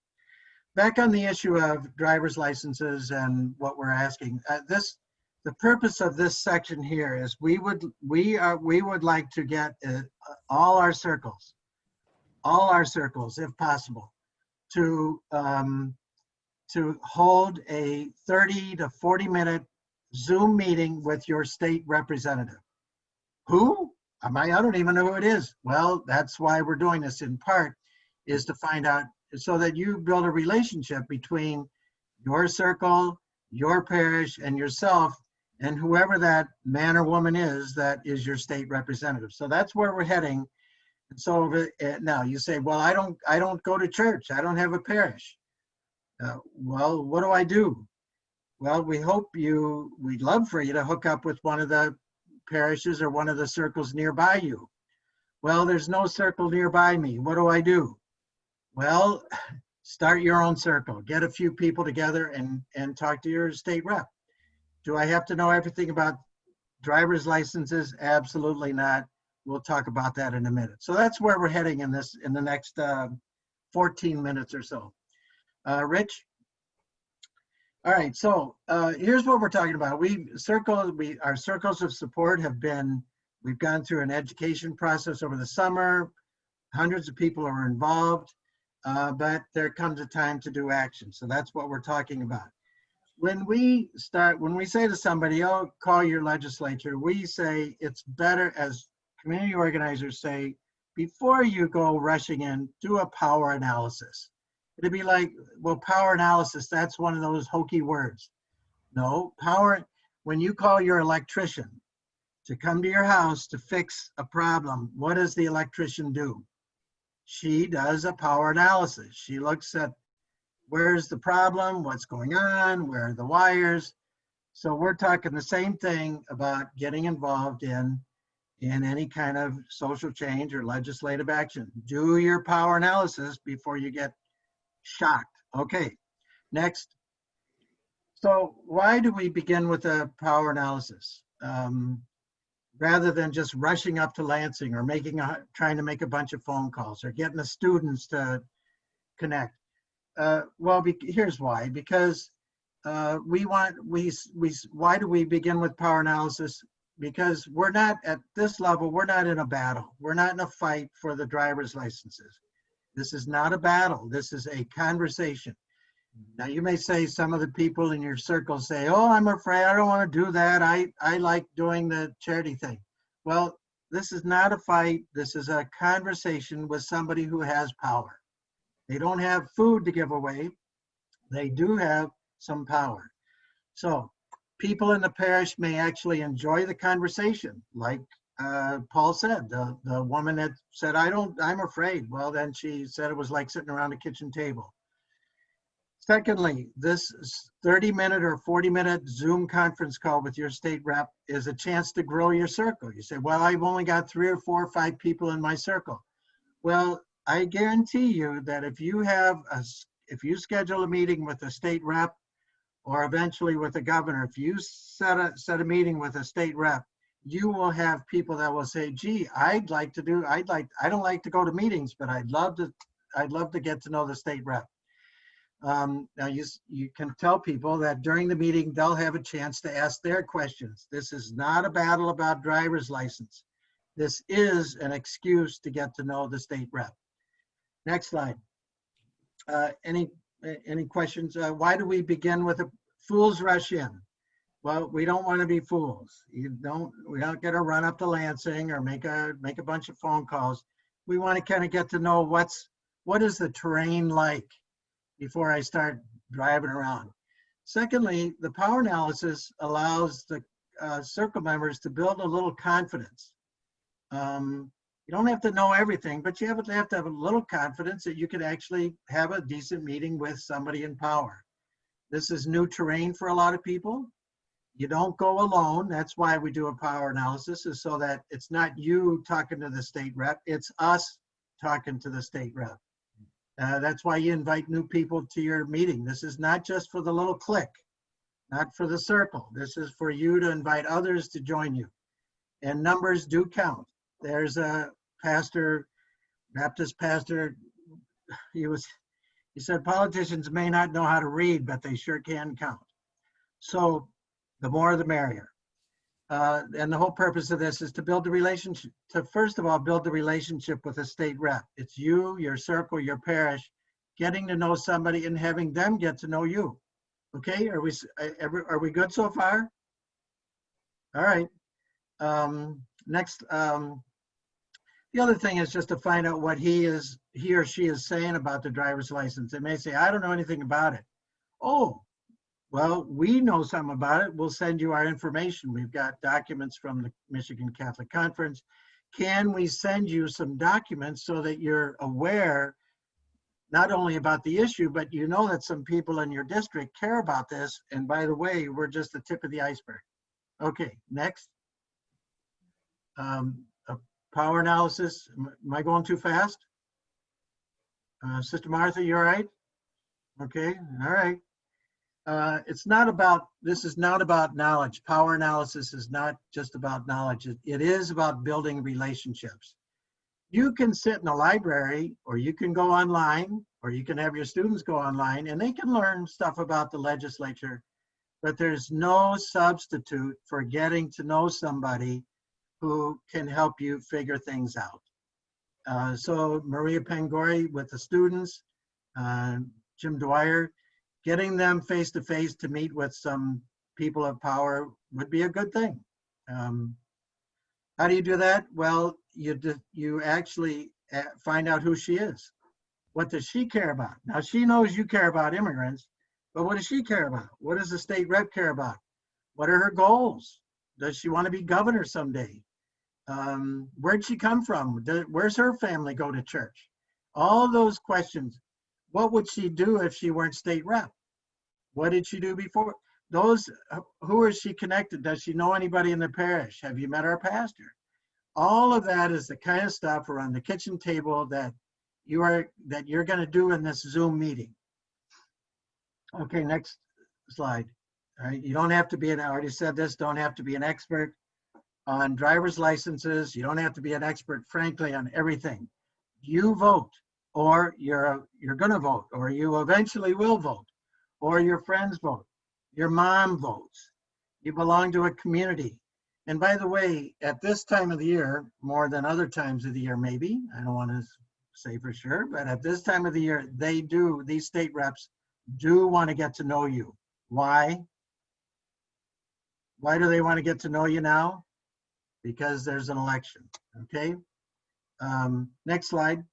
Back on the issue of driver's licenses and what we're asking, the purpose of this section here is we would like to get all our circles, if possible, to hold a 30 to 40 minute Zoom meeting with your state representative. Who? I don't even know who it is. Well, that's why we're doing this, in part, is to find out, so that you build a relationship between your circle, your parish, and yourself, and whoever that man or woman is that is your state representative. So that's where we're heading. And so now you say, well, I don't go to church. I don't have a parish. Well, what do I do? Well, we'd love for you to hook up with one of the parishes or one of the circles nearby you. Well, there's no circle nearby me. What do I do? Well, start your own circle. Get a few people together and talk to your state rep. Do I have to know everything about driver's licenses? Absolutely not. We'll talk about that in a minute. So that's where we're heading in the next 14 minutes or so. Rich? All right, so here's what we're talking about. Our circles of support we've gone through an education process over the summer. Hundreds of people are involved, but there comes a time to do action. So that's what we're talking about. When we say to somebody, oh, call your legislature, we say it's better, as community organizers say, before you go rushing in, do a power analysis. It'd be like, well, power analysis, that's one of those hokey words. No, power, when you call your electrician to come to your house to fix a problem, what does the electrician do? She does a power analysis. She looks at where's the problem, what's going on, where are the wires. So we're talking the same thing about getting involved in any kind of social change or legislative action. Do your power analysis before you get shocked. Okay, next. So why do we begin with a power analysis? Rather than just rushing up to Lansing or trying to make a bunch of phone calls or getting the students to connect. Here's why. Because why do we begin with power analysis? Because we're not at this level, we're not in a battle. We're not in a fight for the driver's licenses. This is not a battle. This is a conversation. Now you may say, some of the people in your circle say, oh, I'm afraid, I don't want to do that. I like doing the charity thing. Well, this is not a fight. This is a conversation with somebody who has power. They don't have food to give away. They do have some power. So people in the parish may actually enjoy the conversation. Like Paul said, the woman that said, I'm afraid. Well, then she said it was like sitting around a kitchen table. Secondly, this 30-minute or 40-minute Zoom conference call with your state rep is a chance to grow your circle. You say, well, I've only got 3 or 4 or 5 people in my circle. Well, I guarantee you that if you schedule a meeting with a state rep or eventually with the governor, if you set a meeting with a state rep, you will have people that will say, gee, I don't like to go to meetings, but I'd love to get to know the state rep. Now you can tell people that during the meeting, they'll have a chance to ask their questions. This is not a battle about driver's license. This is an excuse to get to know the state rep. Next slide. Any questions? Why do we begin with a fools rush in? Well, we don't want to be fools. We don't get to run up to Lansing or make a bunch of phone calls. We want to kind of get to know what is the terrain like before I start driving around. Secondly, the power analysis allows the circle members to build a little confidence. You don't have to know everything, but you have to have a little confidence that you could actually have a decent meeting with somebody in power. This is new terrain for a lot of people. You don't go alone. That's why we do a power analysis, is so that it's not you talking to the state rep, it's us talking to the state rep. That's why you invite new people to your meeting. This is not just for the little clique, not for the circle. This is for you to invite others to join you. And numbers do count. There's a pastor, Baptist pastor, he said politicians may not know how to read, but they sure can count. So the more the merrier. And the whole purpose of this is to build the relationship, to first of all, build the relationship with a state rep. It's you, your circle, your parish, getting to know somebody and having them get to know you. Okay, are we good so far? All right. Next, the other thing is just to find out what he or she is saying about the driver's license. They may say, I don't know anything about it. Oh, well, we know something about it. We'll send you our information. We've got documents from the Michigan Catholic Conference. Can we send you some documents so that you're aware not only about the issue, but you know that some people in your district care about this. And by the way, we're just the tip of the iceberg. Okay, next. A power analysis. Am I going too fast? Sister Martha, you all right? Okay, all right. This is not about knowledge. Power analysis is not just about knowledge. It is about building relationships. You can sit in a library, or you can go online, or you can have your students go online, and they can learn stuff about the legislature, but there's no substitute for getting to know somebody who can help you figure things out. So Maria Pangori with the students, Jim Dwyer, getting them face-to-face to meet with some people of power would be a good thing. How do you do that? Well, you actually find out who she is. What does she care about? Now, she knows you care about immigrants, but what does she care about? What does the state rep care about? What are her goals? Does she want to be governor someday? Where'd she come from? Where's her family go to church? All those questions. What would she do if she weren't state rep? What did she do before? Who is she connected? Does she know anybody in the parish? Have you met our pastor? All of that is the kind of stuff around the kitchen table that you're going to do in this Zoom meeting. Okay, next slide. All right, you don't have to be I already said this, don't have to be an expert on driver's licenses. You don't have to be an expert, frankly, on everything. You vote, or you're gonna vote, or you eventually will vote, or your friends vote, your mom votes. You belong to a community. And by the way, at this time of the year, more than other times of the year, maybe, I don't want to say for sure, but at this time of the year, these state reps do want to get to know you. Why? Why do they want to get to know you now? Because there's an election, okay? Next slide.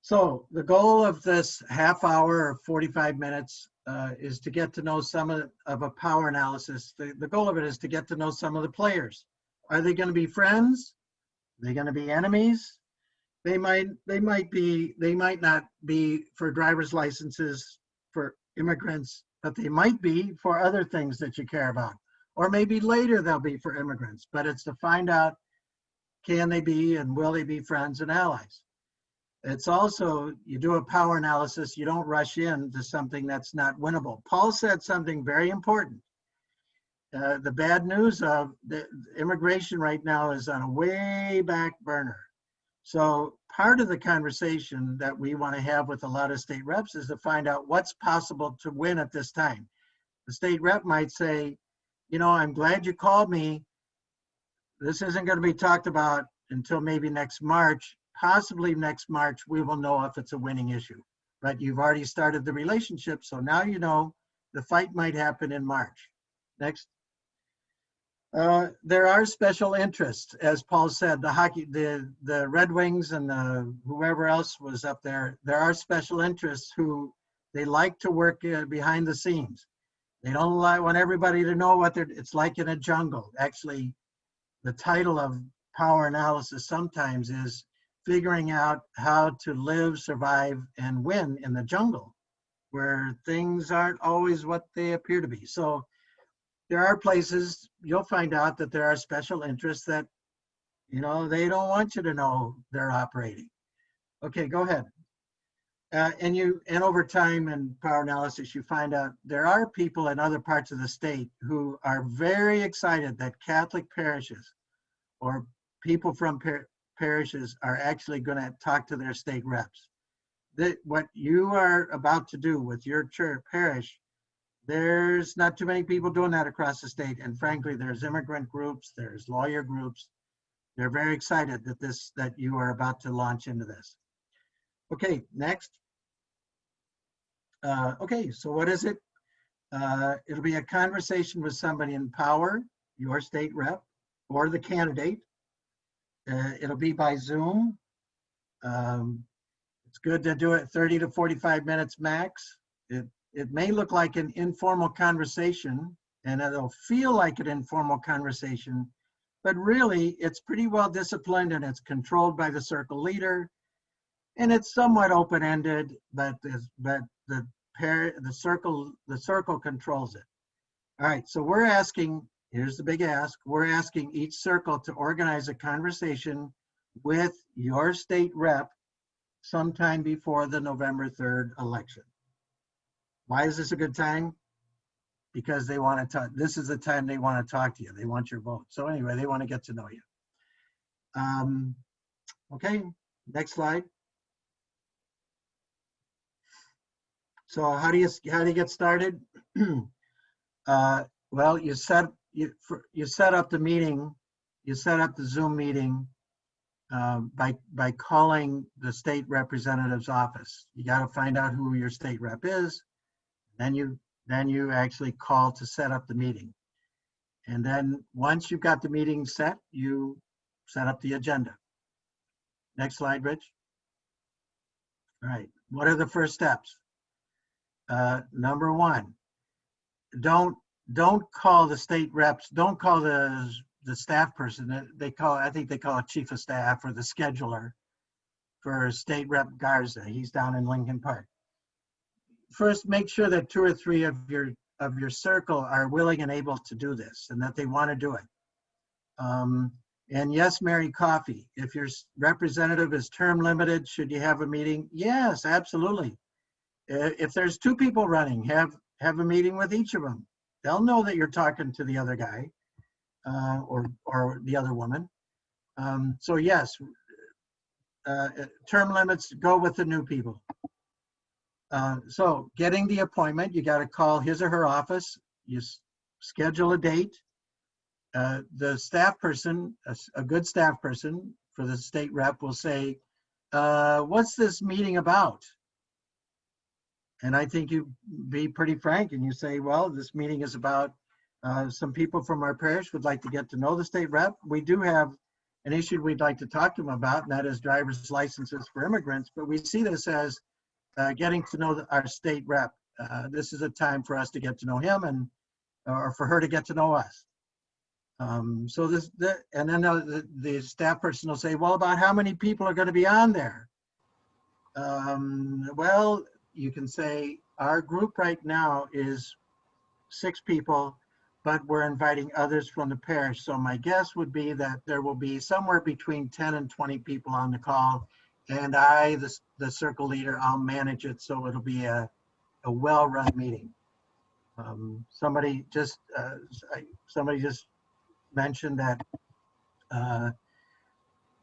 So the goal of this half hour or 45 minutes is to get to know some of a power analysis. The goal of it is to get to know some of the players. Are they going to be friends? Are they going to be enemies? They might not be for driver's licenses for immigrants, but they might be for other things that you care about. Or maybe later they'll be for immigrants, but it's to find out, can they be and will they be friends and allies? It's also, you do a power analysis, you don't rush into something that's not winnable. Paul said something very important. The bad news of the immigration right now is on a way back burner. So part of the conversation that we want to have with a lot of state reps is to find out what's possible to win at this time. The state rep might say, you know, I'm glad you called me. This isn't going to be talked about until maybe next March. Possibly next March, we will know if it's a winning issue. But you've already started the relationship, so now you know the fight might happen in March. Next. There are special interests, as Paul said, the Red Wings and whoever else was up there, there are special interests who they like to work behind the scenes. They don't want everybody to know what it's like in a jungle. Actually, the title of power analysis sometimes is figuring out how to live, survive, and win in the jungle, where things aren't always what they appear to be. So there are places you'll find out that there are special interests that, you know, they don't want you to know they're operating. Okay, go ahead. And over time in power analysis, you find out there are people in other parts of the state who are very excited that Catholic parishes or people from parishes are actually going to talk to their state reps. What you are about to do with your church parish, there's not too many people doing that across the state. And frankly, there's immigrant groups, there's lawyer groups. They're very excited that you are about to launch into this. Okay, next. Okay, so what is it? It'll be a conversation with somebody in power, your state rep, or the candidate. It'll be by Zoom. It's good to do it 30 to 45 minutes max. It may look like an informal conversation, and it'll feel like an informal conversation, but really it's pretty well disciplined and it's controlled by the circle leader, and it's somewhat open-ended, but the circle controls it. All right, so we're asking, here's the big ask, we're asking each circle to organize a conversation with your state rep sometime before the November 3rd election. Why is this a good time? Because they want to talk, this is the time they want to talk to you. They want your vote. So anyway, they want to get to know you. Okay, next slide. So how do you get started? Well, you set up the meeting, you set up the Zoom meeting by calling the state representative's office. You got to find out who your state rep is. Then you actually call to set up the meeting. And then once you've got the meeting set, you set up the agenda. Next slide, Rich. All right, what are the first steps? Number one, don't call the state reps, don't call the staff person. I think they call it chief of staff or the scheduler for State Rep Garza. He's down in Lincoln Park. First, make sure that 2 or 3 of your circle are willing and able to do this and that they want to do it. And yes, Mary Coffee, if your representative is term limited, should you have a meeting? Yes, absolutely. If there's 2 people running, have have a meeting with each of them. They'll know that you're talking to the other guy or the other woman. So yes, term limits, go with the new people. So getting the appointment, you got to call his or her office. You schedule a date. The staff person, a good staff person for the state rep will say, what's this meeting about? And I think you be pretty frank and you say, well, this meeting is about some people from our parish would like to get to know the state rep. We do have an issue we'd like to talk to them about, and that is driver's licenses for immigrants. But we see this as getting to know our state rep. This is a time for us to get to know him and or for her to get to know us. So and then the staff person will say, well, about how many people are going to be on there? Well, you can say our group right now is 6 people, but we're inviting others from the parish. So my guess would be that there will be somewhere between 10 and 20 people on the call. And I, the circle leader, I'll manage it so it'll be a well-run meeting. Somebody just mentioned that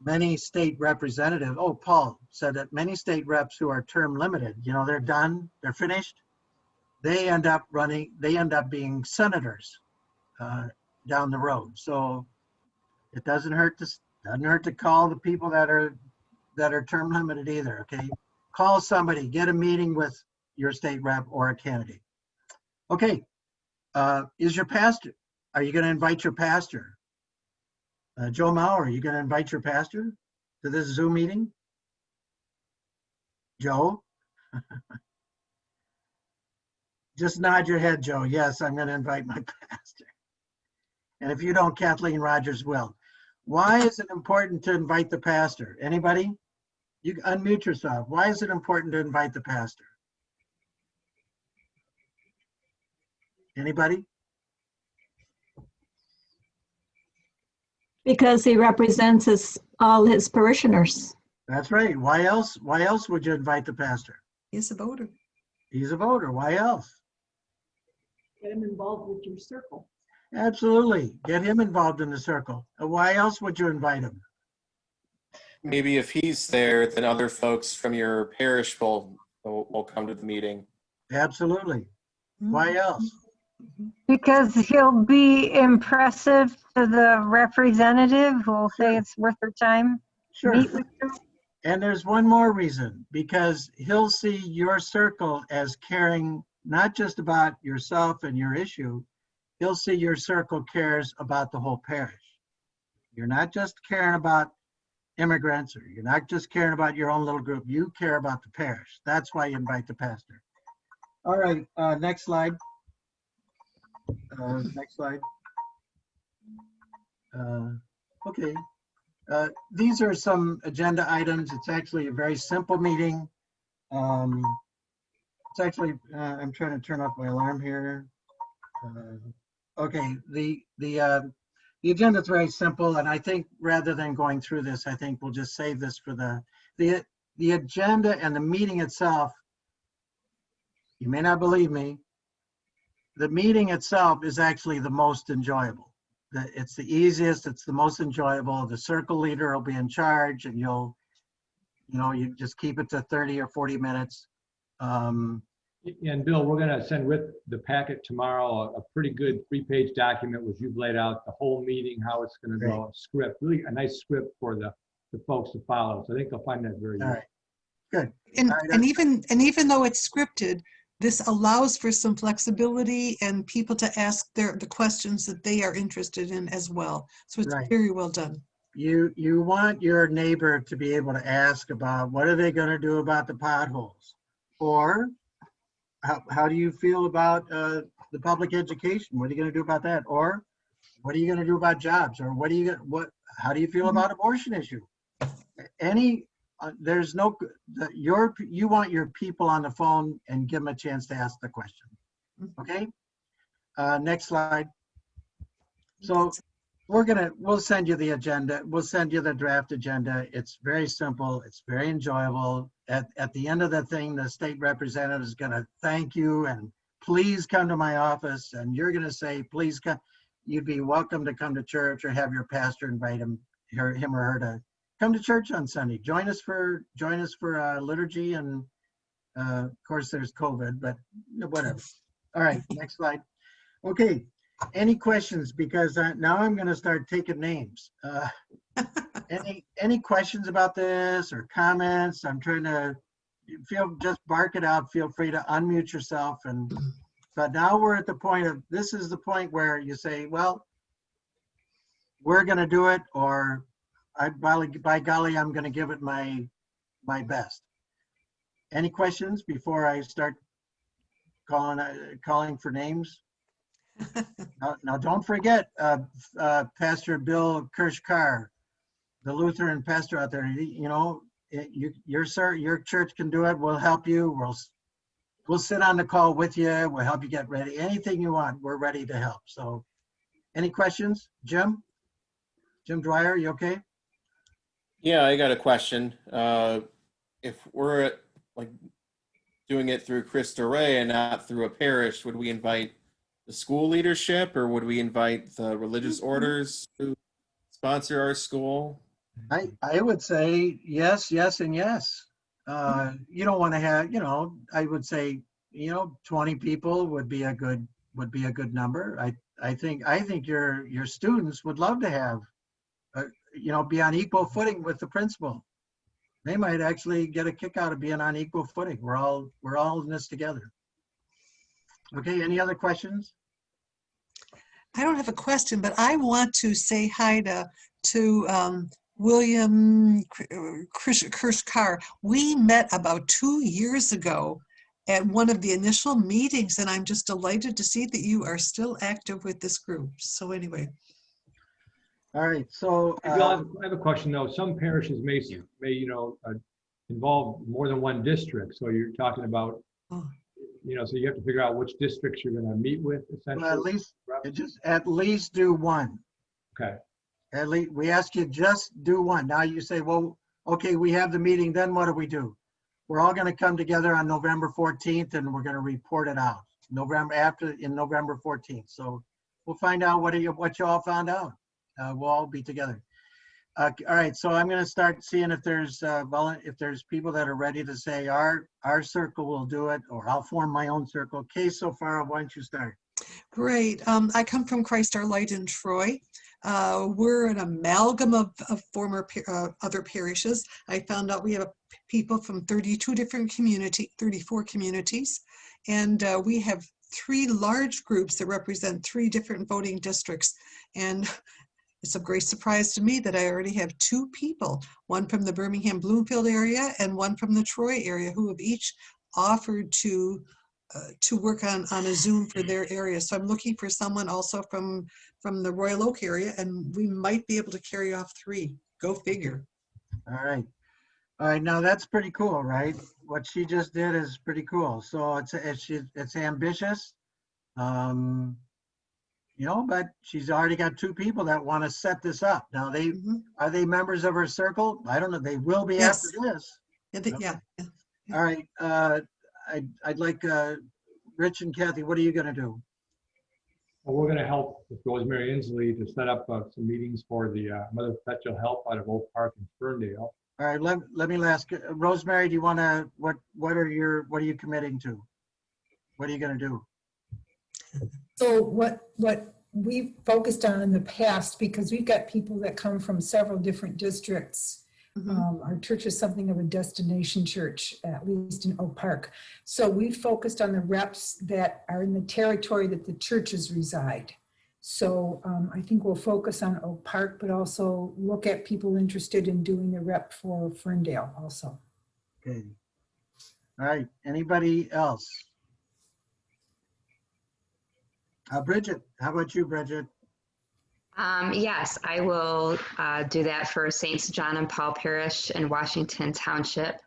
many state representatives, Paul said that many state reps who are term limited, they're done, they're finished, they end up being senators down the road. So it doesn't hurt to call the people that are term limited either, okay? Call somebody, get a meeting with your state rep or a candidate. Okay, is your pastor, are you gonna invite your pastor? Joe Mauer, are you gonna invite your pastor to this Zoom meeting? Joe? Just nod your head, Joe. Yes, I'm gonna invite my pastor. And if you don't, Kathleen Rogers will. Why is it important to invite the pastor? Anybody? You unmute yourself. Why is it important to invite the pastor? Anybody? Because he represents all his parishioners. That's right. Why else? Why else would you invite the pastor? He's a voter. He's a voter. Why else? Get him involved with your circle. Absolutely. Get him involved in the circle. Why else would you invite him? Maybe if he's there, then other folks from your parish will come to the meeting. Absolutely. Why else? Because he'll be impressive to the representative who will say it's worth their time. Sure. Meet with them. And there's one more reason, because he'll see your circle as caring not just about yourself and your issue, he'll see your circle cares about the whole parish. You're not just caring about immigrants, or you're not just caring about your own little group, you care about the parish. That's why you invite the pastor. All right, next slide. Next slide. Okay. These are some agenda items. It's actually a very simple meeting. It's actually, I'm trying to turn off my alarm here. Okay, the agenda is very simple, and I think rather than going through this, I think we'll just save this for the agenda and the meeting itself. You may not believe me. The meeting itself is actually the most enjoyable. It's the easiest, it's the most enjoyable. The circle leader will be in charge, and you just keep it to 30 or 40 minutes. And Bill, we're gonna send with the packet tomorrow a pretty good 3-page document which you've laid out the whole meeting, how it's gonna go, a script, really a nice script for the folks to follow. So I think they'll find that very All good. right, good. And even though it's scripted, this allows for some flexibility and people to ask the questions that they are interested in as well. So it's Right. very well done. You want your neighbor to be able to ask about what are they going to do about the potholes, or how do you feel about the public education? What are you going to do about that? Or what are you going to do about jobs? Or how do you feel about abortion issue? There's no, you want your people on the phone and give them a chance to ask the question. Okay. Next slide. So we'll send you the agenda. We'll send you the draft agenda. It's very simple. It's very enjoyable. At the end of the thing, the state representative is going to thank you and please come to my office, and you're going to say, please come, you'd be welcome to come to church, or have your pastor invite him or her to come to church on Sunday. Join us for liturgy, and of course there's COVID, but whatever. All right, next slide. Okay, any questions? Because now I'm going to start taking names. Any questions about this or comments? I'm trying to just bark it out. Feel free to unmute yourself. But now we're at the point of, this is the point where you say, well, we're going to do it, or by golly, I'm going to give it my best. Any questions before I start calling for names? Now don't forget, Pastor Bill Kirschkar, the Lutheran pastor out there. You know, your church can do it. We'll help you. We'll sit on the call with you. We'll help you get ready. Anything you want, we're ready to help. So, any questions, Jim Dwyer? You okay? Yeah, I got a question. If we're like doing it through Cristo Rey and not through a parish, would we invite the school leadership, or would we invite the religious orders to sponsor our school? I would say yes, yes, and yes. You don't want to have, I would say, 20 people would be a good number. I think your students would love to have, be on equal footing with the principal. They might actually get a kick out of being on equal footing. We're all in this together. Okay, any other questions? I don't have a question, but I want to say hi to William Kirschkar. We met about 2 years ago at one of the initial meetings, and I'm just delighted to see that you are still active with this group. So anyway. All right, so Hey, Bill, I have a question though. Some parishes may involve more than one district. So you're talking about, so you have to figure out which districts you're going to meet with, essentially. At least do one. Okay. At least we ask you just do one. Now you say, well, okay, we have the meeting. Then what do we do? We're all going to come together on November 14th, and we're going to report it out November 14th. So we'll find out what you all found out. We'll all be together. All right, so I'm going to start seeing if there's people that are ready to say our circle will do it, or I'll form my own circle. Okay, so far, why don't you start? Great. I come from Christ Our Light in Troy. We're an amalgam of former other parishes. I found out we have people from 34 communities, and we have 3 large groups that represent 3 different voting districts. And it's a great surprise to me that I already have 2 people, one from the Birmingham Bloomfield area and one from the Troy area, who have each offered to work on a Zoom for their area. So I'm looking for someone also from the Royal Oak area, and we might be able to carry off 3. Go figure. All right. Now that's pretty cool, right? What she just did is pretty cool. So it's ambitious, but she's already got 2 people that want to set this up. Now are they members of her circle? I don't know. They will be after this. Yeah. All right. I'd like Rich and Kathy, what are you going to do? Well, we're going to help with Rosemary Inslee to set up some meetings for the Mother Perpetual Help out of Oak Park in Ferndale. All right, let me ask Rosemary, do you want to, what are you committing to? What are you going to do? So what we've focused on in the past, because we've got people that come from several different districts. Our church is something of a destination church, at least in Oak Park. So we focused on the reps that are in the territory that the churches reside. So I think we'll focus on Oak Park, but also look at people interested in doing the rep for Ferndale also. Okay. All right, anybody else? Bridget, how about you, Bridget? Yes, I will do that for Saints John and Paul Parish in Washington Township.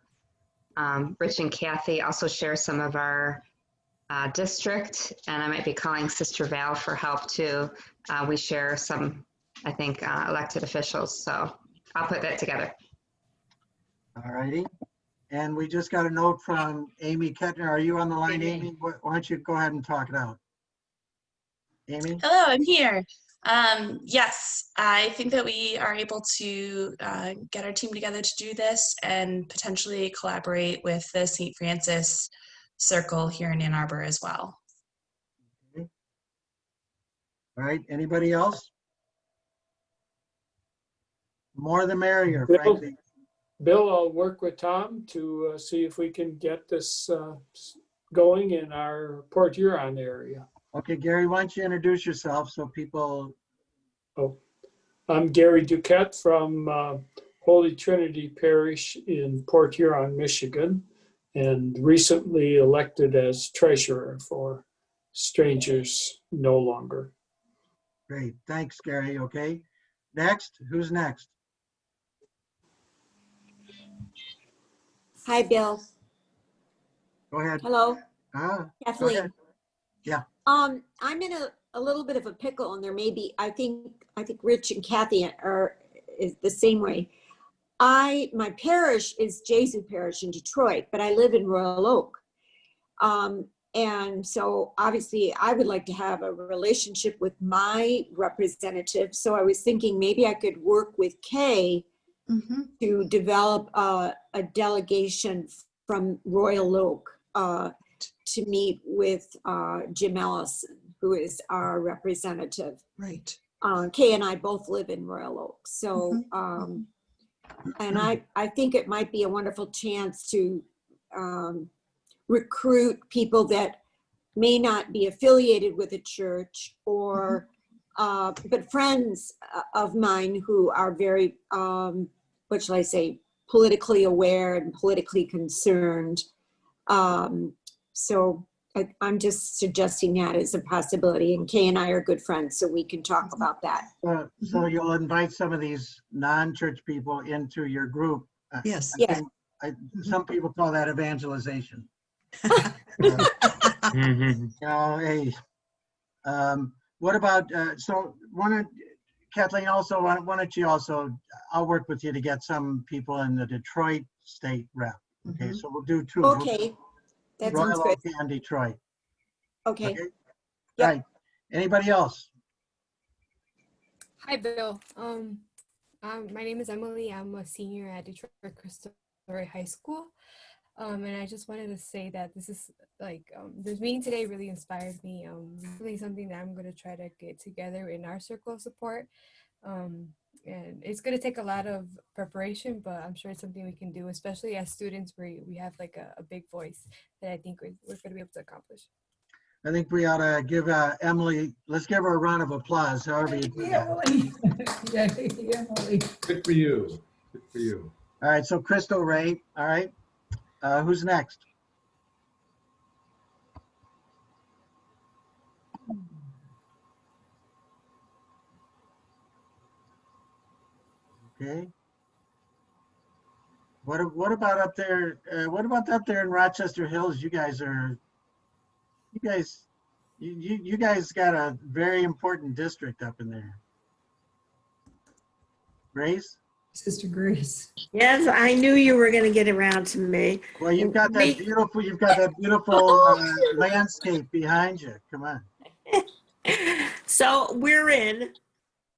Rich and Kathy also share some of our district, and I might be calling Sister Val for help too. We share some, I think, elected officials, so I'll put that together. All righty. And we just got a note from Amy Kettner. Are you on the line, Amy? Why don't you go ahead and talk it out? Amy? Hello, I'm here. Yes, I think that we are able to get our team together to do this and potentially collaborate with the St. Francis Circle here in Ann Arbor as well. All right, anybody else? More the merrier, Bill? frankly. Bill, I'll work with Tom to see if we can get this going in our Port Huron area. Okay, Gary, why don't you introduce yourself so people... Oh, I'm Gary Duquette from Holy Trinity Parish in Port Huron, Michigan, and recently elected as treasurer for Strangers No Longer. Great, thanks, Gary, okay. Next, who's next? Hi, Bill. Go ahead. Hello, Go Kathleen. ahead. Yeah. I'm in a little bit of a pickle, and there may be, I think Rich and Kathy is the same way. My parish is Jesu Parish in Detroit, but I live in Royal Oak. And so obviously I would like to have a relationship with my representative. So I was thinking maybe I could work with Kay to develop a delegation from Royal Oak to meet with Jim Ellison, who is our representative. Right. Kay and I both live in Royal Oak. So, and I think it might be a wonderful chance to recruit people that may not be affiliated with a church or, but friends of mine who are very, what shall I say, politically aware and politically concerned. So I'm just suggesting that as a possibility, and Kay and I are good friends, so we can talk about that. So you'll invite some of these non-church people into your group. Yes. Yes. Some people call that evangelization. Hey, what about, so Kathleen, also, why don't you also, I'll work with you to get some people in the Detroit state rep. Okay, so we'll do two. Okay, that sounds Royal good. Oak and Detroit. Okay. All right. Anybody else? Hi, Bill. My name is Emily. I'm a senior at Detroit Crystal Ray High School. And I just wanted to say that this is this meeting today really inspired me. Really something that I'm going to try to get together in our circle of support. And it's going to take a lot of preparation, but I'm sure it's something we can do, especially as students where we have like a big voice that I think we're going to be able to accomplish. I think we ought to give Emily, let's give her a round of applause, however you do that. Emily. Good for you. Good for you. All right, so Crystal Ray, all right. Who's next? Okay. What about up there? What about up there in Rochester Hills? You guys got a very important district up in there. Grace? Sister Grace. Yes, I knew you were going to get around to me. Well, you've got that beautiful landscape behind you. Come on. So we're in.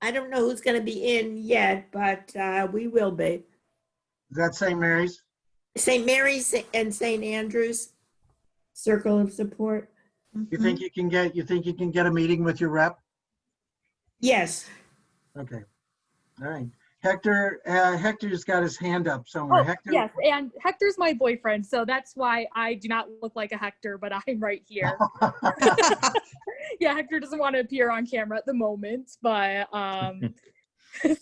I don't know who's going to be in yet, but we will be. Is that St. Mary's? St. Mary's and St. Andrews Circle of Support. You think you can get a meeting with your rep? Yes. Okay. All right. Hector's got his hand up somewhere. Oh, Hector? yes, and Hector's my boyfriend, so that's why I do not look like a Hector, but I'm right here. Yeah, Hector doesn't want to appear on camera at the moment, but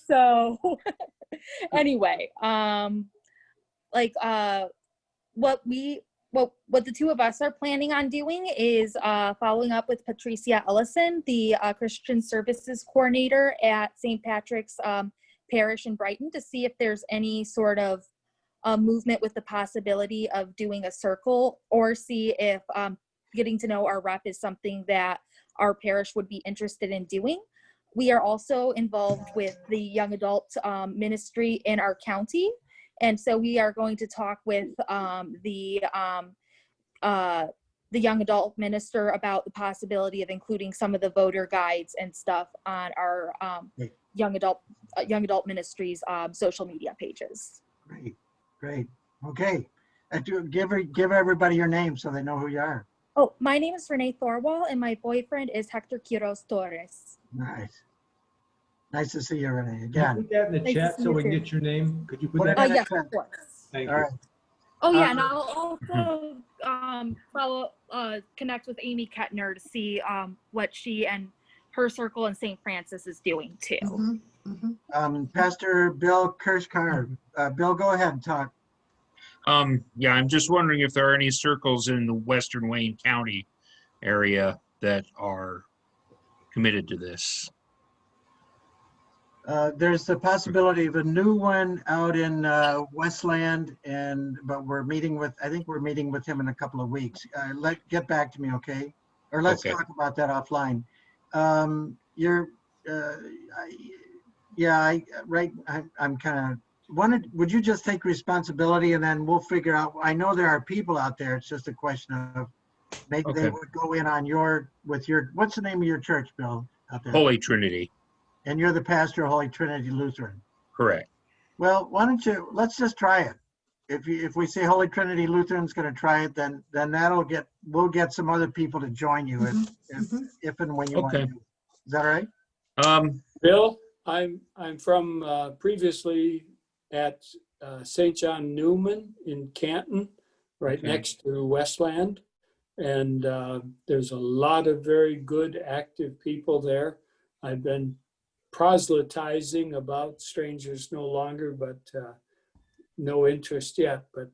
so anyway, what the two of us are planning on doing is following up with Patricia Ellison, the Christian Services Coordinator at St. Patrick's Parish in Brighton, to see if there's any sort of movement with the possibility of doing a circle, or see if getting to know our rep is something that our parish would be interested in doing. We are also involved with the young adult ministry in our county, And so we are going to talk with the young adult minister about the possibility of including some of the voter guides and stuff on our young adult ministries social media pages. Great, great. Okay. Give everybody your name so they know who you are. Oh, my name is Renee Thorwall, and my boyfriend is Hector Quiroz Torres. Nice. Nice to see you, Renee, Can you again. put that in the Nice to chat see so you we can too. get your name? Could you put Put that? it in in? the Yes, chat. of course. Thank All you. right. Oh yeah, and I'll also connect with Amy Kettner to see what she and her circle in St. Francis is doing too. Pastor Bill Kirschkar. Bill, go ahead and talk. Yeah, I'm just wondering if there are any circles in the Western Wayne County area that are committed to this. There's the possibility of a new one out in Westland, but we're meeting with, I think we're meeting with him in a couple of weeks. Get back to me, okay? Or let's Okay. talk about that offline. I'm kind of, would you just take responsibility and then we'll figure out, I know there are people out there, it's just a question of maybe they Okay. would go in on what's the name of your church, Bill, out there? Holy Trinity, And you're the pastor of Holy Trinity Lutheran. correct. Well, let's just try it. If we say Holy Trinity Lutheran's going to try it, then we'll get some other people to join you if and when you want to. Okay. Is that all right? Bill, I'm from previously at St. John Newman in Canton, right Okay. next to Westland. And there's a lot of very good active people there. I've been proselytizing about Strangers No Longer, but no interest yet. But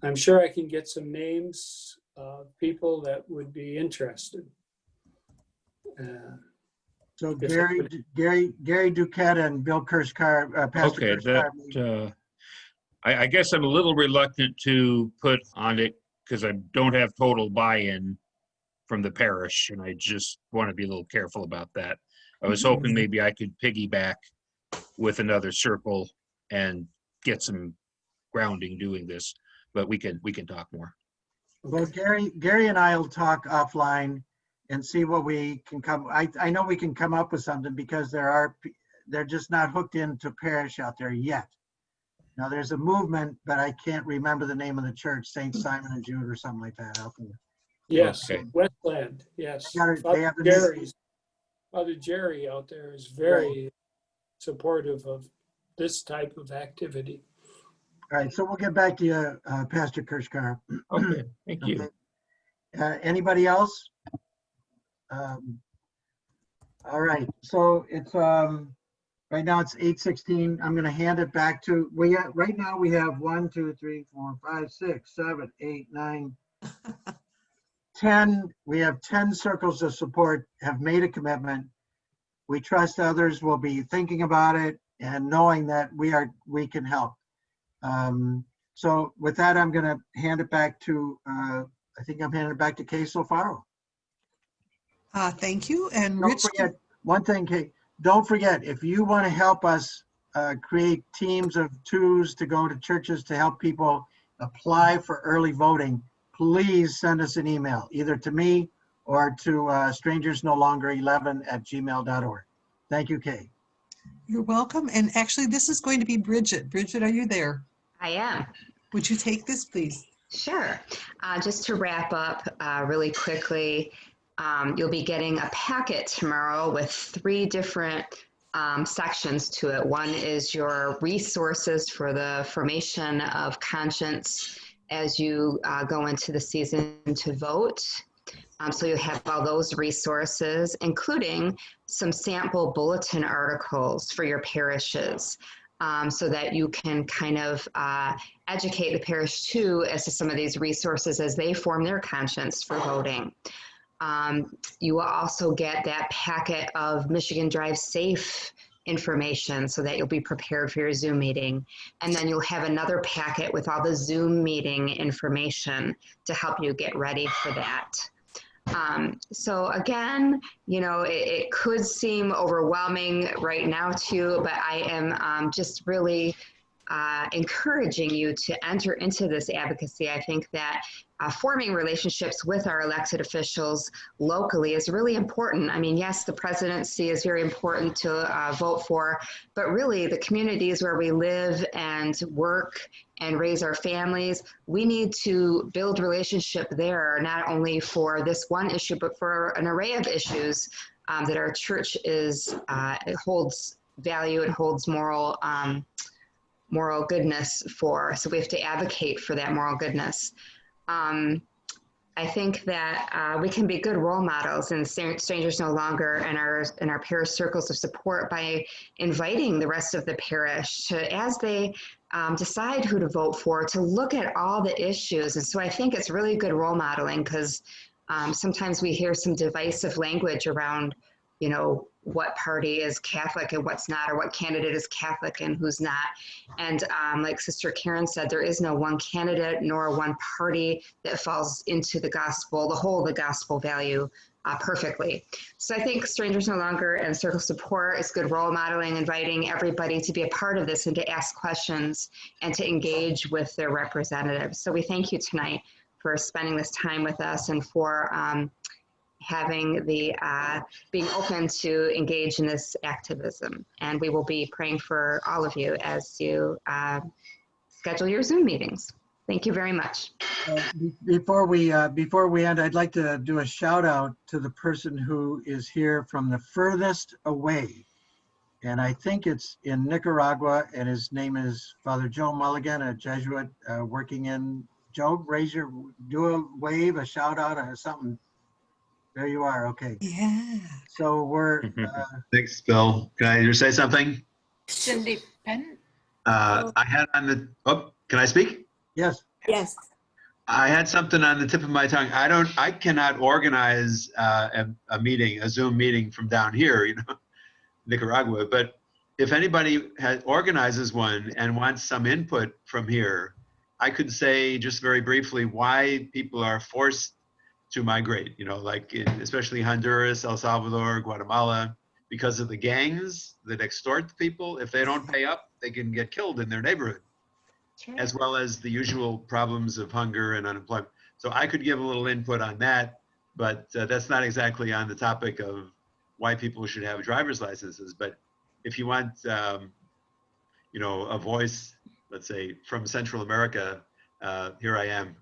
I'm sure I can get some names of people that would be interested. So Gary Duquette and Bill Kirschkar, Pastor Okay, Kirschkar. I guess I'm a little reluctant to put on it because I don't have total buy-in from the parish, and I just want to be a little careful about that. I was hoping maybe I could piggyback with another circle and get some grounding doing this, but we can talk more. Well, Gary and I will talk offline and see what we can come. I know we can come up with something because they're just not hooked into parish out there yet. Now there's a movement, but I can't remember the name of the church, St. Simon and Jude or something like that out there. Yes, Okay. Westland, yes. They have Father Jerry out there is very supportive of this type of activity. All right, so we'll get back to you, Pastor Kirschkar. Okay, thank you. Anybody else? All right, so it's right now it's 8:16. I'm going to hand it back to right now we have 1, 2, 3, 4, 5, 6, 7, 8, 9, 10. We have 10 circles of support have made a commitment. We trust others will be thinking about it and knowing that we can help. So with that, I'm going to hand it back to I think I'm handing it back to Kay Sofaro. Thank you. And Don't Rich, forget one thing, Kay. Don't forget, if you want to help us create teams of twos to go to churches to help people apply for early voting, please send us an email, either to me or to strangersnolonger11@gmail.org. Thank you, Kay. you're welcome. And actually, this is going to be Bridget. Bridget, are you there? I am. Would you take this, please? Sure. Just to wrap up really quickly, you'll be getting a packet tomorrow with 3 different sections to it. One is your resources for the formation of conscience as you go into the season to vote. So you have all those resources, including some sample bulletin articles for your parishes, so that you can kind of educate the parish too as to some of these resources as they form their conscience for voting. You will also get that packet of Michigan Drive Safe information so that you'll be prepared for your Zoom meeting. And then you'll have another packet with all the Zoom meeting information to help you get ready for that. So again, it could seem overwhelming right now too, but I am just really encouraging you to enter into this advocacy. I think that forming relationships with our elected officials locally is really important. I mean, yes, the presidency is very important to vote for, but really the communities where we live and work and raise our families, we need to build relationship there, not only for this one issue, but for an array of issues that our church it holds value, it holds moral goodness for. So we have to advocate for that moral goodness. I think that we can be good role models in Strangers No Longer in our parish circles of support by inviting the rest of the parish to, as they decide who to vote for, to look at all the issues. And so I think it's really good role modeling, because sometimes we hear some divisive language around, you know, what party is Catholic and what's not, or what candidate is Catholic and who's not. And like Sister Karen said, there is no one candidate nor one party that falls into the gospel, the whole of the gospel value perfectly. So I think Strangers No Longer and Circle Support is good role modeling, inviting everybody to be a part of this and to ask questions and to engage with their representatives. So we thank you tonight for spending this time with us and for having the being open to engage in this activism. And we will be praying for all of you as you schedule your Zoom meetings. Thank you very much. Before we end, I'd like to do a shout out to the person who is here from the furthest away. And I think it's in Nicaragua, and his name is Father Joe Mulligan, a Jesuit working in. Joe, do a wave, a shout out, or something. There you are. Okay. Yeah. So we're. Thanks, Bill. Can I just say something? Cindy Penn? I had on the. Oh, can I speak? Yes. Yes. I had something on the tip of my tongue. I cannot organize a meeting, a Zoom meeting from down here, you know, Nicaragua. But if anybody organizes one and wants some input from here, I could say just very briefly why people are forced to migrate, you know, like especially Honduras, El Salvador, Guatemala, because of the gangs that extort the people. If they don't pay up, they can get killed in their neighborhood, as well as the usual problems of hunger and unemployment. So I could give a little input on that, but that's not exactly on the topic of why people should have driver's licenses. But if you want, you know, a voice, let's say from Central America, here I am.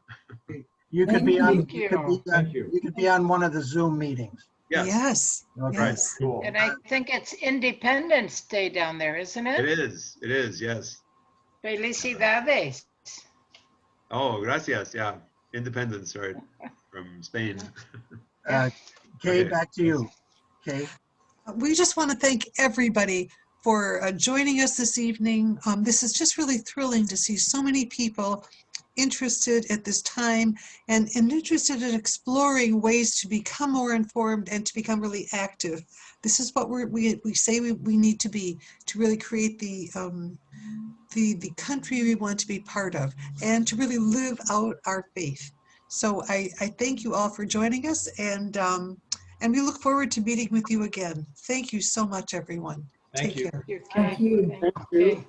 You could be on. You Thank you. could be on one of the Zoom meetings. Yes. Yes. Okay. Right. Cool. And I think it's Independence Day down there, isn't it? It is. It is. Yes. Felicidades. Oh, gracias. Yeah. Independence, right? From Spain. Kay, Okay. back to you. Kay. We just want to thank everybody for joining us this evening. This is just really thrilling to see so many people interested at this time and interested in exploring ways to become more informed and to become really active. This is what we say we need to be to really create the country we want to be part of and to really live out our faith. So I thank you all for joining us, and we look forward to meeting with you again. Thank you so much, everyone. Thank Take you. care. Thank you. Thank you.